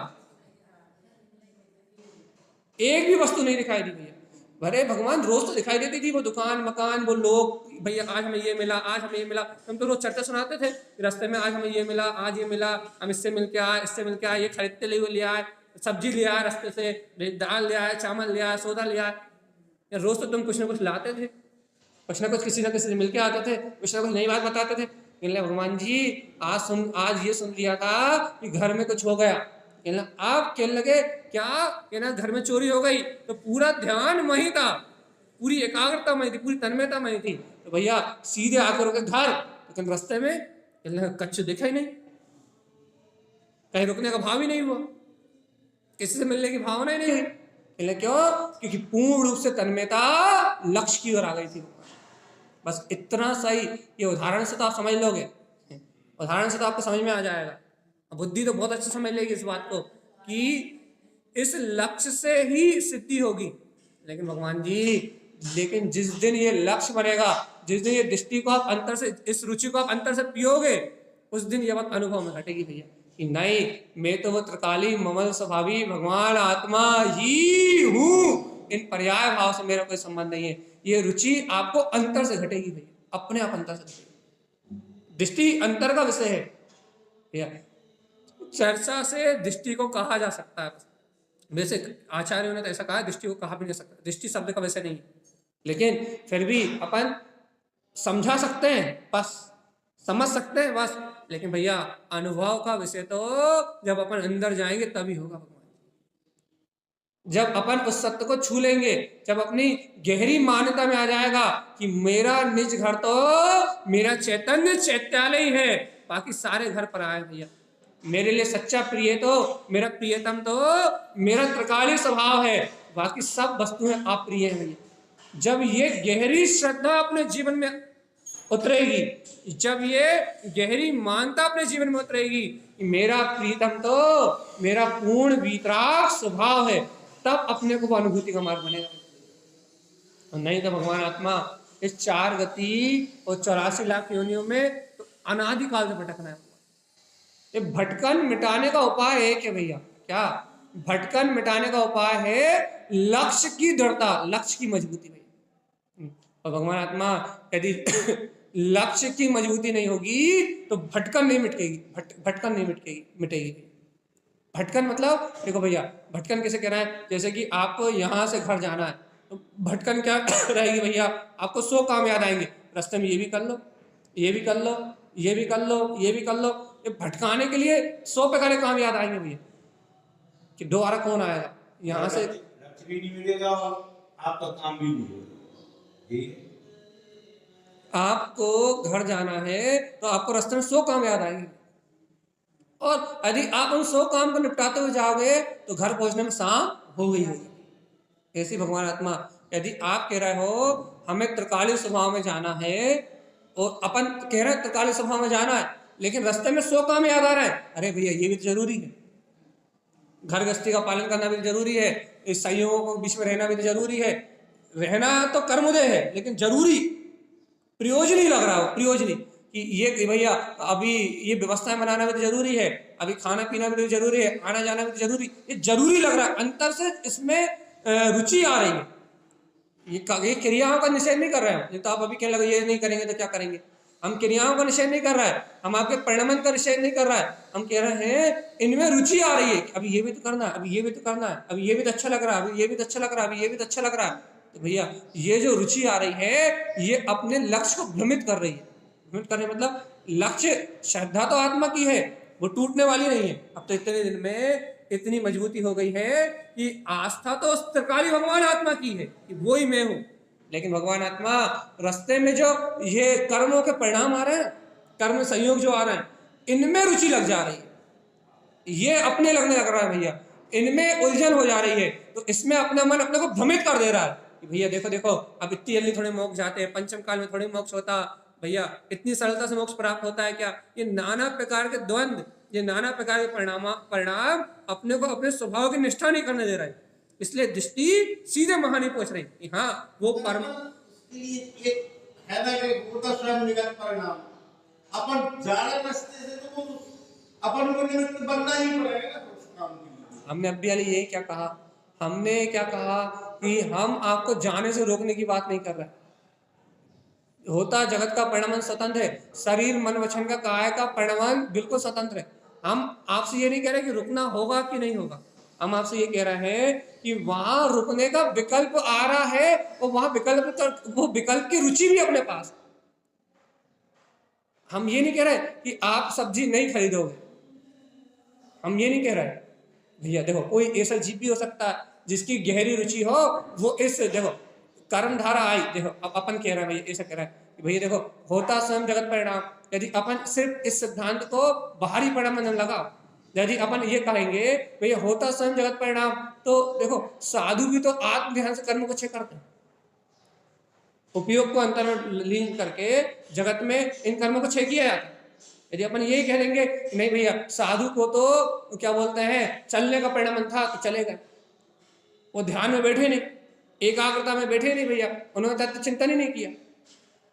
एक भी वस्तु नहीं दिखाई दी भैया। अरे भगवान रोज तो दिखाई देती थी, वो दुकान मकान, वो लोग, भैया आज हमें ये मिला, आज हमें ये मिला। हम तो रोज चर्चा सुनाते थे रास्ते में, आज हमें ये मिला, आज ये मिला, हम इससे मिलके आए, इससे मिलके आए, ये खरीदते ले आए, सब्जी ले आए रास्ते से, दाल ले आए, चावल ले आए, सौदा ले आए। रोज तो तुम कुछ ना कुछ लाते थे, कुछ ना कुछ किसी ना किसी से मिलके आते थे, कुछ ना कुछ नई बात बताते थे। भगवान जी आज ये सुन लिया था कि घर में कुछ हो गया, आप कहने लगे क्या, कहना घर में चोरी हो गई, तो पूरा ध्यान वही था, पूरी एकाग्रता वही थी, पूरी तन्मयता वही थी। तो भैया सीधे आकर के घर, लेकिन रास्ते में कच्छ दिखा ही नहीं, कहीं रुकने का भाव ही नहीं हुआ, किसी से मिलने की भावना ही नहीं हुई। क्यों? क्योंकि पूर्ण रूप से तन्मयता लक्ष्य की ओर आ गई थी। बस इतना सही, ये उदाहरण से तो आप समझ लोगे, उदाहरण से तो आपको समझ में आ जाएगा। बुद्धि तो बहुत अच्छे समझ लेगी इस बात को कि इस लक्ष्य से ही सिद्धि होगी। लेकिन भगवान जी, लेकिन जिस दिन ये लक्ष्य बनेगा, जिस दिन ये दृष्टि को आप अंतर से, इस रुचि को आप अंतर से पियोगे, उस दिन ये बात अनुभव में घटेगी भैया कि नहीं, मैं तो वो त्रिकाली ममल स्वभावी भगवान आत्मा ही हूं, इन पर्याय भाव से मेरा कोई संबंध नहीं है। ये रुचि आपको अंतर से घटेगी भैया, अपने आप अंतर से घटेगी। दृष्टि अंतर का विषय है भैया। चर्चा से दृष्टि को कहा जा सकता है, वैसे आचार्यों ने तो ऐसा कहा, दृष्टि को कहा भी नहीं सकता, दृष्टि शब्द का वैसे नहीं, लेकिन फिर भी अपन समझा सकते हैं, बस समझ सकते हैं बस। लेकिन भैया अनुभव का विषय तो जब अपन अंदर जाएंगे तभी होगा भगवान। जब अपन उस सत्य को छू लेंगे, जब अपनी गहरी मान्यता में आ जाएगा कि मेरा निज घर तो मेरा चैतन्य चैत्यालय ही है, बाकी सारे घर पर आए भैया। मेरे लिए सच्चा प्रिय तो मेरा प्रियतम तो मेरा त्रिकाली स्वभाव है, बाकी सब वस्तुएं अप्रिय है भैया। जब ये गहरी श्रद्धा अपने जीवन में उतरेगी, जब ये गहरी मानता अपने जीवन में उतरेगी कि मेरा प्रीतम तो मेरा पूर्ण वीतराग स्वभाव है, तब अपने को वो अनुभूति का मार्ग बनेगा। और नहीं तो भगवान आत्मा इस 4 गति और 84 लाख योनियों में तो अनादिकाल से भटकना है। ये भटकन मिटाने का उपाय है क्या भैया? क्या भटकन मिटाने का उपाय है? लक्ष्य की दृढ़ता, लक्ष्य की मजबूती भैया। और भगवान आत्मा यदि लक्ष्य की मजबूती नहीं होगी तो भटकन नहीं मिटेगी, भटकन नहीं मिटेगी। भटकन मतलब देखो भैया, भटकन कैसे कह रहा है, जैसे कि आपको यहाँ से घर जाना है, तो भटकन क्या रहेगी भैया, आपको 100 काम याद आएंगे रास्ते में, ये भी कर लो, ये भी कर लो, ये भी कर लो, ये भी कर लो। ये भटकाने के लिए 100 प्रकार के काम याद आएंगे भैया कि दोबारा कौन आएगा यहाँ से, लक्ष्य भी नहीं मिलेगा और आपका काम भी नहीं होगा। आपको घर जाना है तो आपको रास्ते में 100 काम याद आएंगे, और यदि आप उन 100 काम को निपटाते हुए जाओगे तो घर पहुंचने में शाम हो गई होगी। ऐसी भगवान आत्मा, यदि आप कह रहे हो हमें त्रिकाली स्वभाव में जाना है, और अपन कह रहे हैं त्रिकाली स्वभाव में जाना है, लेकिन रास्ते में 100 काम याद आ रहा है, अरे भैया ये भी जरूरी है, घर गृहस्थी का पालन करना भी जरूरी है, इस संयोगों के बीच में रहना भी जरूरी है। रहना तो कर्मोदय है, लेकिन जरूरी प्रयोजनी लग रहा हो, प्रयोजनी कि ये भैया अभी ये व्यवस्थाएं बनाना भी तो जरूरी है, अभी खाना पीना भी तो जरूरी है, आना जाना भी तो जरूरी, ये जरूरी लग रहा है, अंतर से इसमें रुचि आ रही है। ये क्रियाओं का निषेध नहीं कर रहे हैं, तो आप अभी कहने लगे ये नहीं करेंगे तो क्या करेंगे। हम क्रियाओं का निषेध नहीं कर रहा है, हम आपके परिणमन का निषेध नहीं कर रहा है, हम कह रहे हैं इनमें रुचि आ रही है कि अभी ये भी तो करना है, अभी ये भी तो करना है, अभी ये भी तो अच्छा लग रहा है, अभी ये भी तो अच्छा लग रहा है, अभी ये भी तो अच्छा लग रहा है। तो भैया ये जो रुचि आ रही है ये अपने लक्ष्य को भ्रमित कर रही है। भ्रमित करने मतलब लक्ष्य, श्रद्धा तो आत्मा की है, वो टूटने वाली नहीं है। अब तो इतने दिन में इतनी मजबूती हो गई है कि आस्था तो त्रिकाली भगवान आत्मा की है कि वो ही मैं हूं, लेकिन भगवान आत्मा रास्ते में जो ये कर्मों के परिणाम आ रहे हैं, कर्म संयोग जो आ रहे हैं, इनमें रुचि लग जा रही है, ये अपने लगने लग रहा है भैया, इनमें उलझन हो जा रही है। तो इसमें अपना मन अपने को भ्रमित कर दे रहा है कि भैया देखो देखो अब इतनी जल्दी थोड़े मोक्ष जाते हैं, पंचम काल में थोड़ी मोक्ष होता, भैया इतनी सरलता से मोक्ष प्राप्त होता है क्या। ये नाना प्रकार के द्वंद्व, ये नाना प्रकार के परिणाम अपने को अपने स्वभाव की निष्ठा नहीं करने दे रहा है। इसलिए दृष्टि सीधे वहां नहीं पहुंच रही कि हाँ वो परम है ना कि होता स्वयं निगत परिणाम। अपन जाने रास्ते से तो वो अपन को निमित्त बनना ही पड़ेगा ना उस काम के लिए। हमने अभी वाली यही क्या कहा, हमने क्या कहा कि हम आपको जाने से रोकने की बात नहीं कर रहे। होता जगत का परिणाम स्वतंत्र है, शरीर मन वचन का काया का परिणाम बिल्कुल स्वतंत्र है। हम आपसे ये नहीं कह रहे कि रुकना होगा कि नहीं होगा, हम आपसे ये कह रहे हैं कि वहां रुकने का विकल्प आ रहा है और वहां वो विकल्प की रुचि भी अपने पास। हम ये नहीं कह रहे कि आप सब्जी नहीं खरीदोगे, हम ये नहीं कह रहे भैया। देखो कोई ऐसा जीव भी हो सकता है जिसकी गहरी रुचि हो, वो इस देखो कर्म धारा आई, देखो अब अपन कह रहे हैं भैया, ऐसा कह रहे हैं कि भैया देखो होता स्वयं जगत परिणाम, यदि अपन सिर्फ इस सिद्धांत को बाहरी परिणाम में लगाओ, यदि अपन ये कहेंगे भैया होता स्वयं जगत परिणाम, तो देखो साधु भी तो आत्म ध्यान से कर्म को छे करते हैं, उपयोग को अंतर लीन करके जगत में इन कर्मों को छे किया जाता है। यदि अपन यही कह देंगे नहीं भैया साधु को तो क्या बोलते हैं चलने का परिणाम था तो चलेगा, वो ध्यान में बैठे नहीं, एकाग्रता में बैठे नहीं भैया, उन्होंने तत्व चिंतन ही नहीं किया।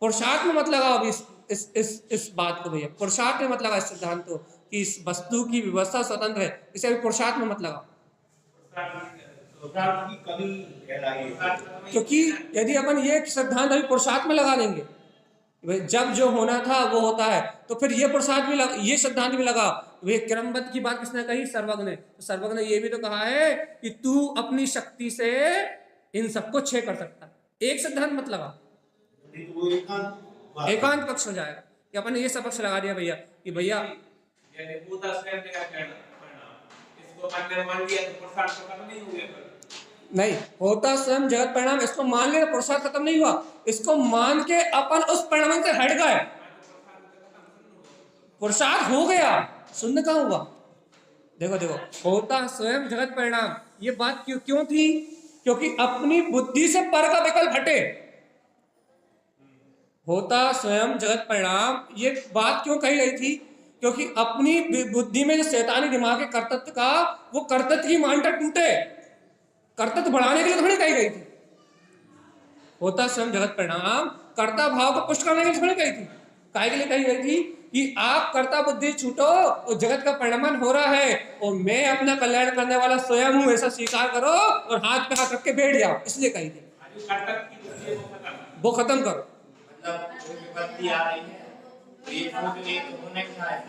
पुरुषार्थ में मत लगाओ अभी इस बात को भैया, पुरुषार्थ में मत लगाओ इस सिद्धांत को कि इस वस्तु की व्यवस्था स्वतंत्र है, इसे अभी पुरुषार्थ में मत लगाओ। क्योंकि यदि अपन ये सिद्धांत अभी पुरुषार्थ में लगा देंगे, जब जो होना था वो होता है, तो फिर ये पुरुषार्थ भी लगा, ये सिद्धांत भी लगा। वे क्रमबद्ध की बात किसने कही, सर्वज्ञ ने। तो सर्वज्ञ ने ये भी तो कहा है कि तू अपनी शक्ति से इन सबको छे कर सकता है। एक सिद्धांत मत लगा, एकांत पक्ष हो जाएगा कि अपन ये सब पक्ष लगा दिया भैया कि भैया नहीं होता स्वयं जगत परिणाम, इसको मान लेना पुरुषार्थ खत्म नहीं हुआ, इसको मान के अपन उस परिणाम से हट गए, पुरुषार्थ हो गया, शून्य कहां हुआ। देखो देखो होता स्वयं जगत परिणाम, ये बात क्यों थी, क्योंकि अपनी बुद्धि से पर का विकल्प हटे। होता स्वयं जगत परिणाम ये बात क्यों कही गई थी, क्योंकि अपनी बुद्धि में जो शैतानी दिमाग के कर्तव्य का वो कर्तव्य की मान्यता टूटे, कर्तव्य बढ़ाने के लिए थोड़ी कही गई थी। होता स्वयं जगत परिणाम कर्ता भाव को पुष्ट करने के लिए थोड़ी कही थी, काहे के लिए कही गई थी कि आप कर्ता बुद्धि छूटो और जगत का परिणाम हो रहा है और मैं अपना कल्याण करने वाला स्वयं हूं, ऐसा स्वीकार करो और हाथ पे हाथ रख के बैठ जाओ, इसलिए कही थी वो खत्म करो।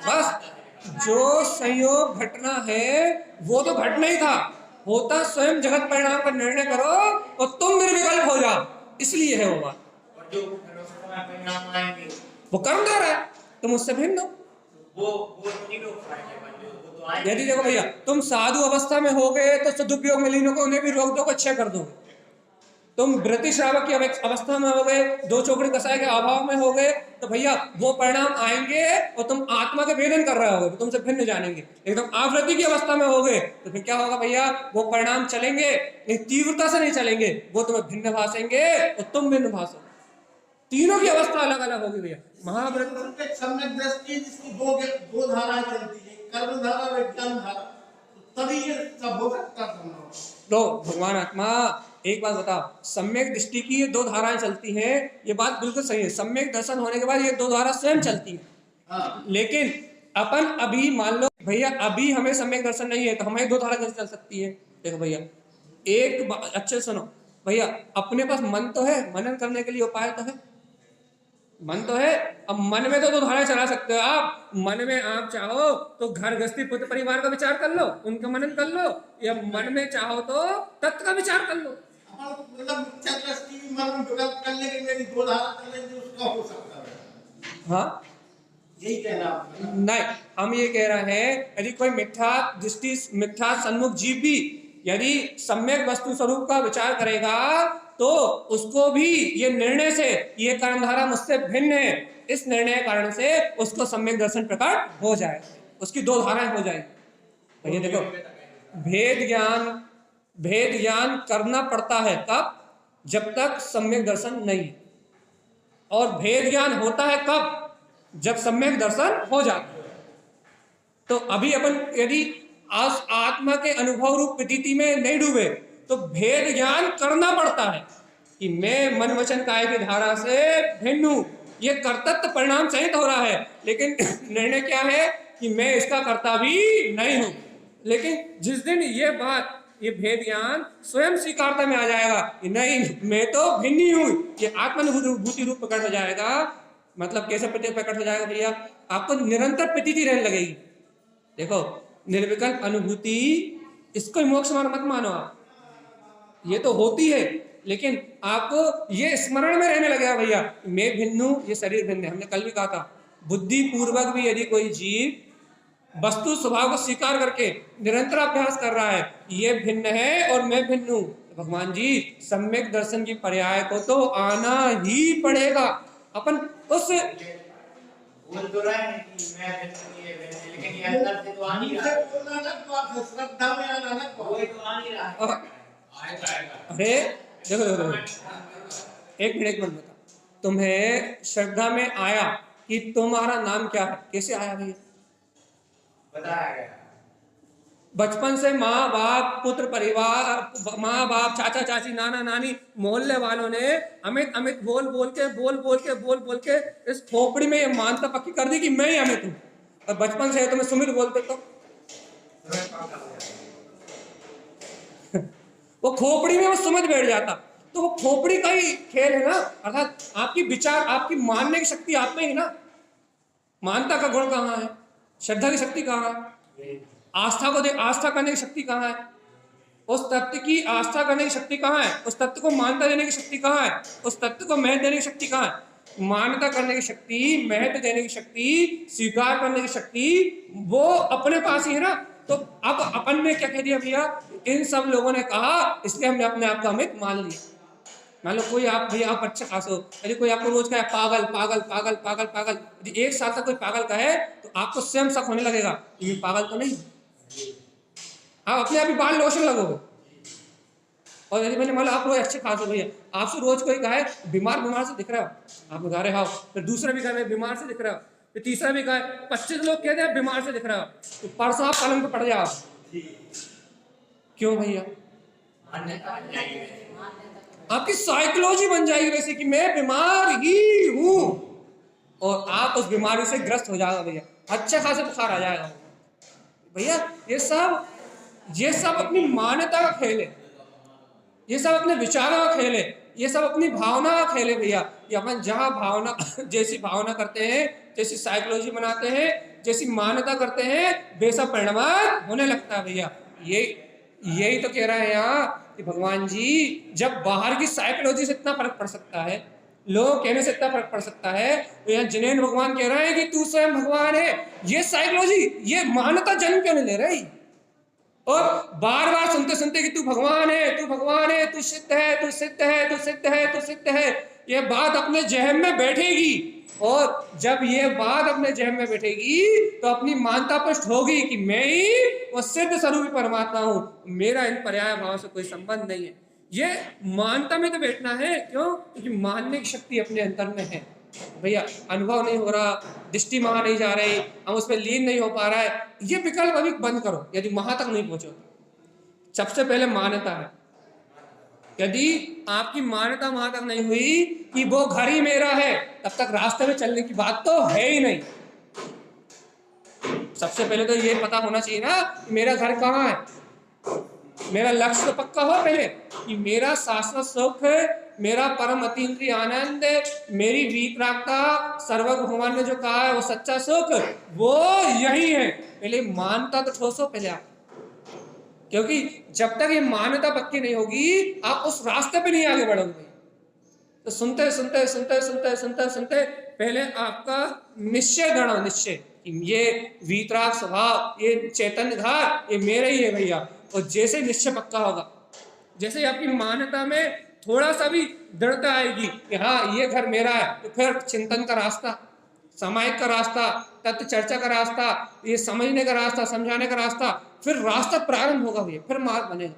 बस जो संयोग घटना है वो तो घटना ही था, होता स्वयं जगत परिणाम का निर्णय करो और तुम निर्विकल्प हो जाओ, इसलिए है वो बात। वो कर्म दे रहा है, तुम उससे भिन्न हो। यदि देखो भैया तुम साधु अवस्था में हो गए तो सदुपयोग में लीन होकर उन्हें भी रोक दो, अच्छे कर दोगे। तुम वृत्ति श्रावक की अवस्था में हो गए, दो चौकड़ी कसाई के अभाव में हो गए, तो भैया वो परिणाम आएंगे और तुम आत्मा के वेदन कर रहे होगे, तो तुमसे भिन्न जानेंगे। एकदम आवृत्ति की अवस्था में हो गए तो फिर क्या होगा भैया, वो परिणाम चलेंगे लेकिन तीव्रता से नहीं चलेंगे, वो तुम्हें भिन्न भाषेंगे और तुम भिन्न भाषो। तीनों की अवस्था अलग अलग होगी भैया। महावृत्ति सम्यक दृष्टि जिसकी दो धाराएं चलती है, कर्म धारा और ज्ञान धारा, तभी ये सब हो सकता है। तो भगवान आत्मा एक बात बताओ, सम्यक दृष्टि की ये दो धाराएं चलती हैं, ये बात बिल्कुल सही है। सम्यक दर्शन होने के बाद ये दो धारा स्वयं चलती है, हाँ लेकिन अपन अभी मान लो भैया अभी हमें सम्यक दर्शन नहीं है तो हमें दो धारा कैसे चल सकती है? देखो भैया अच्छे सुनो भैया, अपने पास मन तो है, मनन करने के लिए उपाय तो है, मन तो है। अब मन में तो दो धारा चला सकते हो आप। मन में आप चाहो तो घर गृहस्थी पुत्र परिवार का विचार कर लो, उनका मनन कर लो, या मन में चाहो तो तत्व का विचार कर लो। मतलब मिथ्या दृष्टि भी मन में विकल्प करने के लिए दो धारा करने से उसका हो सकता है। हाँ यही कहना आपका। नहीं, हम ये कह रहे हैं यदि कोई मिथ्या दृष्टि मिथ्या सन्मुख जीव भी यदि सम्यक वस्तु स्वरूप का विचार करेगा तो उसको भी ये निर्णय से ये कर्मधारा मुझसे भिन्न है, इस निर्णय कारण से उसको सम्यक दर्शन प्रकट हो जाए, उसकी दो धाराएं हो जाएगी। तो ये देखो भेद ज्ञान करना पड़ता है कब? जब तक सम्यक दर्शन नहीं, और भेद ज्ञान होता है कब? जब सम्यक दर्शन हो जाता है। तो अभी अपन यदि आत्मा के अनुभव रूप प्रतीति में नहीं डूबे तो भेद ज्ञान करना पड़ता है कि मैं मन वचन काया की धारा से भिन्न हूं। ये कर्तव्य परिणाम सहित हो रहा है, लेकिन निर्णय क्या है कि मैं इसका कर्ता भी नहीं हूं। लेकिन जिस दिन ये भेद ज्ञान स्वयं स्वीकारता में आ जाएगा कि नहीं मैं तो भिन्न ही हूं, ये आत्मानुभूति रूप प्रकट हो जाएगा। मतलब कैसे प्रकट हो जाएगा भैया? आपको निरंतर प्रतीति रहने लगेगी। देखो निर्विकल्प अनुभूति, इसको मोक्ष मत मानो आप, ये तो होती है, लेकिन आपको ये स्मरण में रहने लगेगा भैया मैं भिन्न हूं, ये शरीर भिन्न है। हमने कल भी कहा था बुद्धि पूर्वक भी यदि कोई जीव वस्तु स्वभाव को स्वीकार करके निरंतर अभ्यास कर रहा है ये भिन्न है और मैं भिन्न हूं, तो भगवान जी सम्यक दर्शन की पर्याय को तो आना ही पड़ेगा। अपन उस बोल तो रहे हैं कि मैं भिन्न, ये भिन्न, लेकिन ये अंदर से तो आ नहीं रहा है। बोलना अलग बात है, श्रद्धा में आना अलग बात वो है। तो आ नहीं रहा है। अरे देखो एक मिनट बता, तुम्हें श्रद्धा में आया कि तुम्हारा नाम क्या है, कैसे आया भैया? बताया गया बचपन से माँ बाप पुत्र परिवार, माँ बाप चाचा चाची नाना नानी मोहल्ले वालों ने अमित अमित बोल बोल के इस खोपड़ी में ये मानता पक्की कर दी कि मैं ही अमित हूँ। और बचपन से तुम्हें सुमित बोलते तो वो खोपड़ी में वो सुमित बैठ जाता। तो वो खोपड़ी का ही खेल है ना, अर्थात आपकी विचार आपकी मानने की शक्ति आप में ही ना। मानता का गुण कहाँ है? श्रद्धा की शक्ति कहाँ है? आस्था करने की शक्ति कहाँ है? उस तत्व की आस्था करने की शक्ति कहाँ है? उस तत्व को मान्यता देने की शक्ति कहाँ है? उस तत्व को महत्व देने की शक्ति कहाँ है? मान्यता करने की शक्ति, महत्व देने की शक्ति, स्वीकार करने की शक्ति वो अपने पास ही है ना। तो अब अपन ने क्या कह दिया भैया? इन सब लोगों ने कहा इसलिए हमने अपने आप को अमित मान लिया। मान लो कोई आप भैया आप अच्छे खास हो, यदि कोई आपको रोज कहे पागल पागल पागल पागल पागल, यदि एक साल तक कोई पागल कहे तो आपको स्वयं शक होने लगेगा ये पागल तो नहीं, आप अपने आप ही बाल लोशन लगोगे। और यदि मैंने मान लो आप रोज अच्छे खास हो भैया, आपसे रोज कोई कहे बीमार से दिख रहे हो, आप बता रहे हो, फिर दूसरा भी कहे बीमार से दिख रहे हो, फिर तीसरा भी कहे 25 लोग कहते हैं बीमार से दिख रहे हो, तो परसों आप पलंग पे पड़ जाओ। क्यों भैया? आपकी साइकोलॉजी बन जाएगी वैसे कि मैं बीमार ही हूं, और आप उस बीमारी से ग्रस्त हो जाएगा भैया, अच्छे खासे बुखार आ जाएगा भैया। ये सब अपनी मान्यता का खेल है, ये सब अपने विचारों का खेल है, ये सब अपनी भावना का खेल है भैया। ये अपन जहाँ भावना जैसी भावना करते हैं, जैसी साइकोलॉजी बनाते हैं, जैसी मान्यता करते हैं, वैसा परिणाम होने लगता है भैया। यही तो कह रहे हैं यहाँ कि भगवान जी जब बाहर की साइकोलॉजी से इतना फर्क पड़ सकता है, लोग कहने से इतना फर्क पड़ सकता है, तो यहाँ जिनेन भगवान कह रहे हैं कि तू स्वयं भगवान है। ये साइकोलॉजी, ये मान्यता जन्म क्यों नहीं ले रही? और बार बार सुनते सुनते कि तू भगवान है, तू भगवान है, तू सिद्ध है, तू सिद्ध है, तू सिद्ध है, तू सिद्ध है, ये बात अपने जहन में बैठेगी। और जब ये बात अपने जहन में बैठेगी तो अपनी मानता पुष्ट होगी कि मैं ही वो सिद्ध स्वरूपी परमात्मा हूं, मेरा इन पर्याय भाव से कोई संबंध नहीं है। ये मानता में तो बैठना है, क्यों? क्योंकि मानने की शक्ति अपने अंतर में है भैया। अनुभव नहीं हो रहा, दृष्टि वहां नहीं जा रही, हम उसमें लीन नहीं हो पा रहा है, ये विकल्प अभी बंद करो। यदि वहां तक नहीं पहुंचो, सबसे पहले मान्यता है, यदि आपकी मान्यता वहां तक नहीं हुई कि वो घर ही मेरा है, तब तक रास्ते में चलने की बात तो है ही नहीं। सबसे पहले तो ये पता होना चाहिए ना कि मेरा घर कहाँ है। मेरा लक्ष्य तो पक्का हो पहले कि मेरा शाश्वत सुख, मेरा परम अतीन्द्रिय आनंद, मेरी वीतरागता, सर्वभगवान ने जो कहा है वो सच्चा सुख, वो यही है। पहले मानता तो ठोसो पहले आप, क्योंकि जब तक ये मान्यता पक्की नहीं होगी आप उस रास्ते पे नहीं आगे बढ़ोगे। तो सुनते सुनते सुनते सुनते सुनते सुनते पहले आपका निश्चय दृढ़ हो, निश्चय ये वीतराग स्वभाव, ये चैतन्य धार, ये मेरा ही है भैया। और जैसे निश्चय पक्का होगा, जैसे आपकी मान्यता में थोड़ा सा भी दृढ़ता आएगी कि हाँ ये घर मेरा है, तो फिर चिंतन का रास्ता, सामायिक का रास्ता, तत्व चर्चा का रास्ता, ये समझने का रास्ता, समझाने का रास्ता, फिर रास्ता प्रारंभ होगा भैया, फिर मार्ग बनेगा।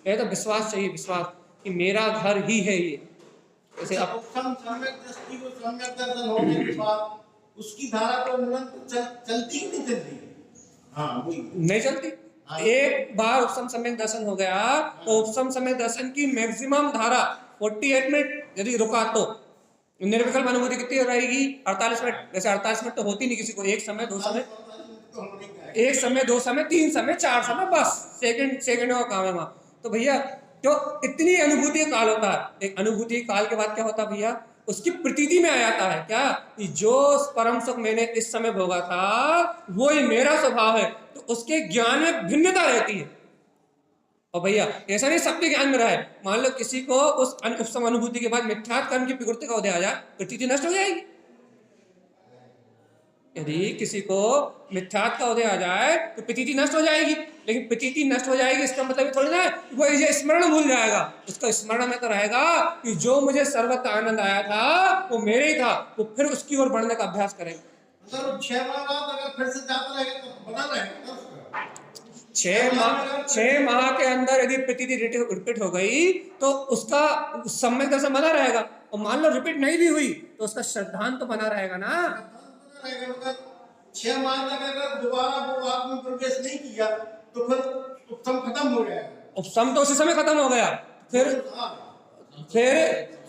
ये तो विश्वास चाहिए, विश्वास कि मेरा घर ही है ये। जैसे आप सम्यक दृष्टि को सम्यक दर्शन होने के बाद उसकी धारा तो निरंतर चलती ही नहीं चलती। हाँ वही नहीं चलती। एक बार उपसम सम्यक दर्शन हो गया तो उपसम सम्यक दर्शन की मैक्सिमम धारा 48 मिनट यदि रुका तो निर्विकल्प अनुभूति कितनी रहेगी? 48 मिनट। वैसे 48 मिनट तो होती नहीं किसी को, एक समय, दो समय, एक समय, दो समय, तीन समय, चार समय, बस सेकंड का काम है वहां। तो भैया तो इतनी अनुभूति का काल होता है। एक अनुभूति काल के बाद क्या होता है भैया? उसकी प्रतीति में आ जाता है क्या कि जो परम सुख मैंने इस समय भोगा था वो ही मेरा स्वभाव है, तो उसके ज्ञान में भिन्नता रहती है। और भैया ऐसा नहीं सबके ज्ञान में रहा है। मान लो किसी को उस उपसम अनुभूति के बाद मिथ्यात्व कर्म की प्रकृति का उदय आ जाए, प्रतीति नष्ट हो जाएगी। यदि किसी को मिथ्यात्व का उदय आ जाए तो प्रतीति नष्ट हो जाएगी। लेकिन प्रतीति नष्ट हो जाएगी इसका मतलब थोड़ी ना वो ये स्मरण भूल जाएगा। उसका स्मरण में तो रहेगा कि जो मुझे सर्वत्र आनंद आया था वो मेरे ही था, वो फिर उसकी ओर बढ़ने का अभ्यास करेगा। मतलब 6 माह बाद अगर फिर से जाता रहेगा तो बना रहेगा। 6 माह के अंदर यदि प्रतीति रिपीट हो गई तो उसका सम्यक दर्शन बना रहेगा। और मान लो रिपीट नहीं भी हुई तो उसका श्रद्धांत तो बना रहेगा ना। 6 माह तक अगर दोबारा वो आत्म प्रवेश नहीं किया तो फिर उपसम खत्म हो जाएगा। उपसम तो उसी समय खत्म हो गया।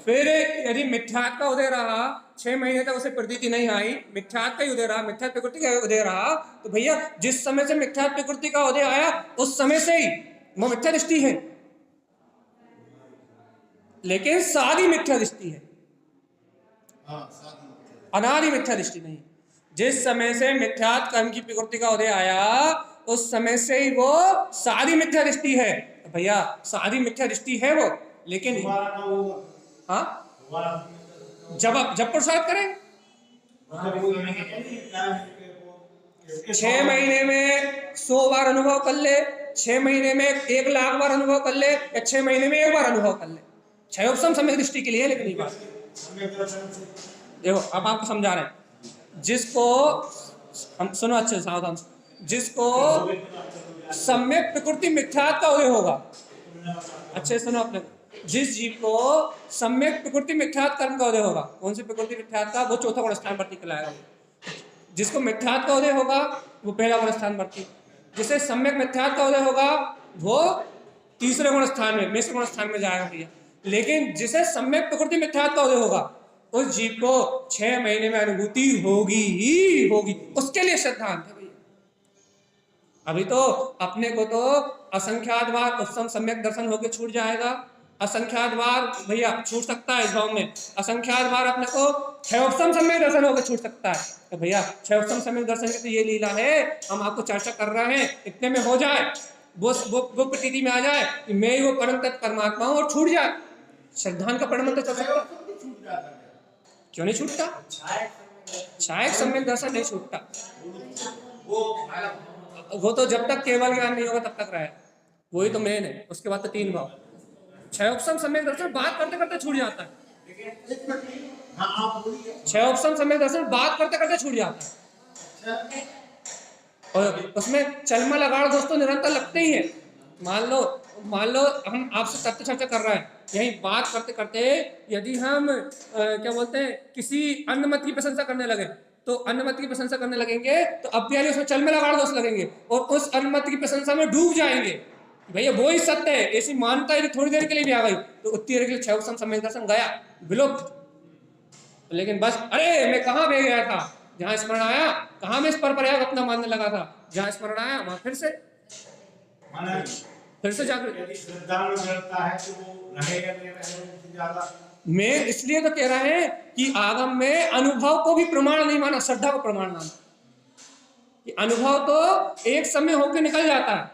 फिर यदि मिथ्यात्व का उदय रहा, 6 महीने तक उसे प्रतीति नहीं आई, मिथ्यात्व का ही उदय रहा, मिथ्यात्व प्रकृति का उदय रहा, तो भैया जिस समय से मिथ्यात्व प्रकृति का उदय आया उस समय से ही वो मिथ्या दृष्टि है, लेकिन सादी मिथ्या दृष्टि है, अनादि मिथ्या दृष्टि नहीं। जिस समय से मिथ्यात्व कर्म की प्रकृति का उदय आया उस समय से ही वो सादी मिथ्या दृष्टि है। तो भैया सादी मिथ्या दृष्टि है वो, लेकिन हाँ जब प्रसाद करें 6 महीने में 100 बार अनुभव कर ले, 6 महीने में 1 लाख बार अनुभव कर ले, या 6 महीने में 1 बार अनुभव कर ले, 6 उपसम सम्यक दृष्टि के लिए। लेकिन ये बात देखो अब आपको समझा रहे हैं। जिसको हम सुनो अच्छे से सावधान, जिसको सम्यक प्रकृति मिथ्यात्व का उदय होगा, अच्छे से सुनो अपने, जिस जीव को सम्यक प्रकृति मिथ्यात्व कर्म का उदय होगा, कौन सी प्रकृति मिथ्यात्व का? वो चौथा गुण स्थान वर्ती कहलाएगा। जिसको मिथ्यात्व का उदय होगा वो पहला गुण स्थान वर्ती, जिसे सम्यक मिथ्यात्व का उदय होगा वो तीसरे गुण स्थान में, मिश्र गुण स्थान में जाएगा भैया। लेकिन जिसे सम्यक प्रकृति मिथ्यात्व का उदय होगा उस जीव को 6 महीने में अनुभूति होगी ही होगी। उसके लिए सिद्धांत है भैया। अभी तो अपने को तो असंख्यात बार उपसम सम्यक दर्शन होकर छूट जाएगा, असंख्यात बार भैया छूट सकता है इस भाव में, असंख्यात बार अपने को 6 उपसम सम्यक दर्शन होकर छूट सकता है। तो भैया 6 उपसम सम्यक दर्शन की तो ये लीला है, हम आपको चर्चा कर रहे हैं, इतने में हो जाए, वो प्रतीति में आ जाए कि मैं ही वो परम तत्व परमात्मा हूं और छूट जाए। श्रद्धांत का परिणाम तो चल सकता, क्यों नहीं छूटता? छायक सम्यक दर्शन नहीं छूटता। वो तो जब तक केवल ज्ञान नहीं होगा तब तक रहे, वही तो मेन है। उसके बाद तो 3 भाव। 6 उपसम सम्यक दर्शन बात करते करते छूट जाता है। 6 उपसम सम्यक दर्शन बात करते करते छूट जाता है। और उसमें चलमा लगाड़ दोस्तों निरंतर लगते ही है। मान लो हम आपसे तत्व चर्चा कर रहे हैं, यही बात करते करते यदि हम क्या बोलते हैं किसी अन्य मत की प्रशंसा करने लगे तो अन्य मत की प्रशंसा करने लगेंगे तो अब भी उसमें चल में लगाड़ दोष लगेंगे और उस अन्य मत की प्रशंसा में डूब जाएंगे। भैया वो ही सत्य है। ऐसी मानता यदि थोड़ी देर के लिए भी आ गई तो उतनी देर के लिए क्षय सम्यक दर्शन गया, विलुप्त। लेकिन बस अरे मैं कहाँ बह गया था, जहां स्मरण आया कहाँ मैं इस पर प्रयाग अपना मानने लगा था, जहां स्मरण आया वहां फिर से जागृत। यदि श्रद्धा में जड़ता है तो वो रहेगा नहीं, रहेगा उससे ज्यादा। मैं इसलिए तो कह रहा है कि आगम में अनुभव को भी प्रमाण नहीं माना, श्रद्धा को प्रमाण माना। कि अनुभव तो एक समय होकर निकल जाता है,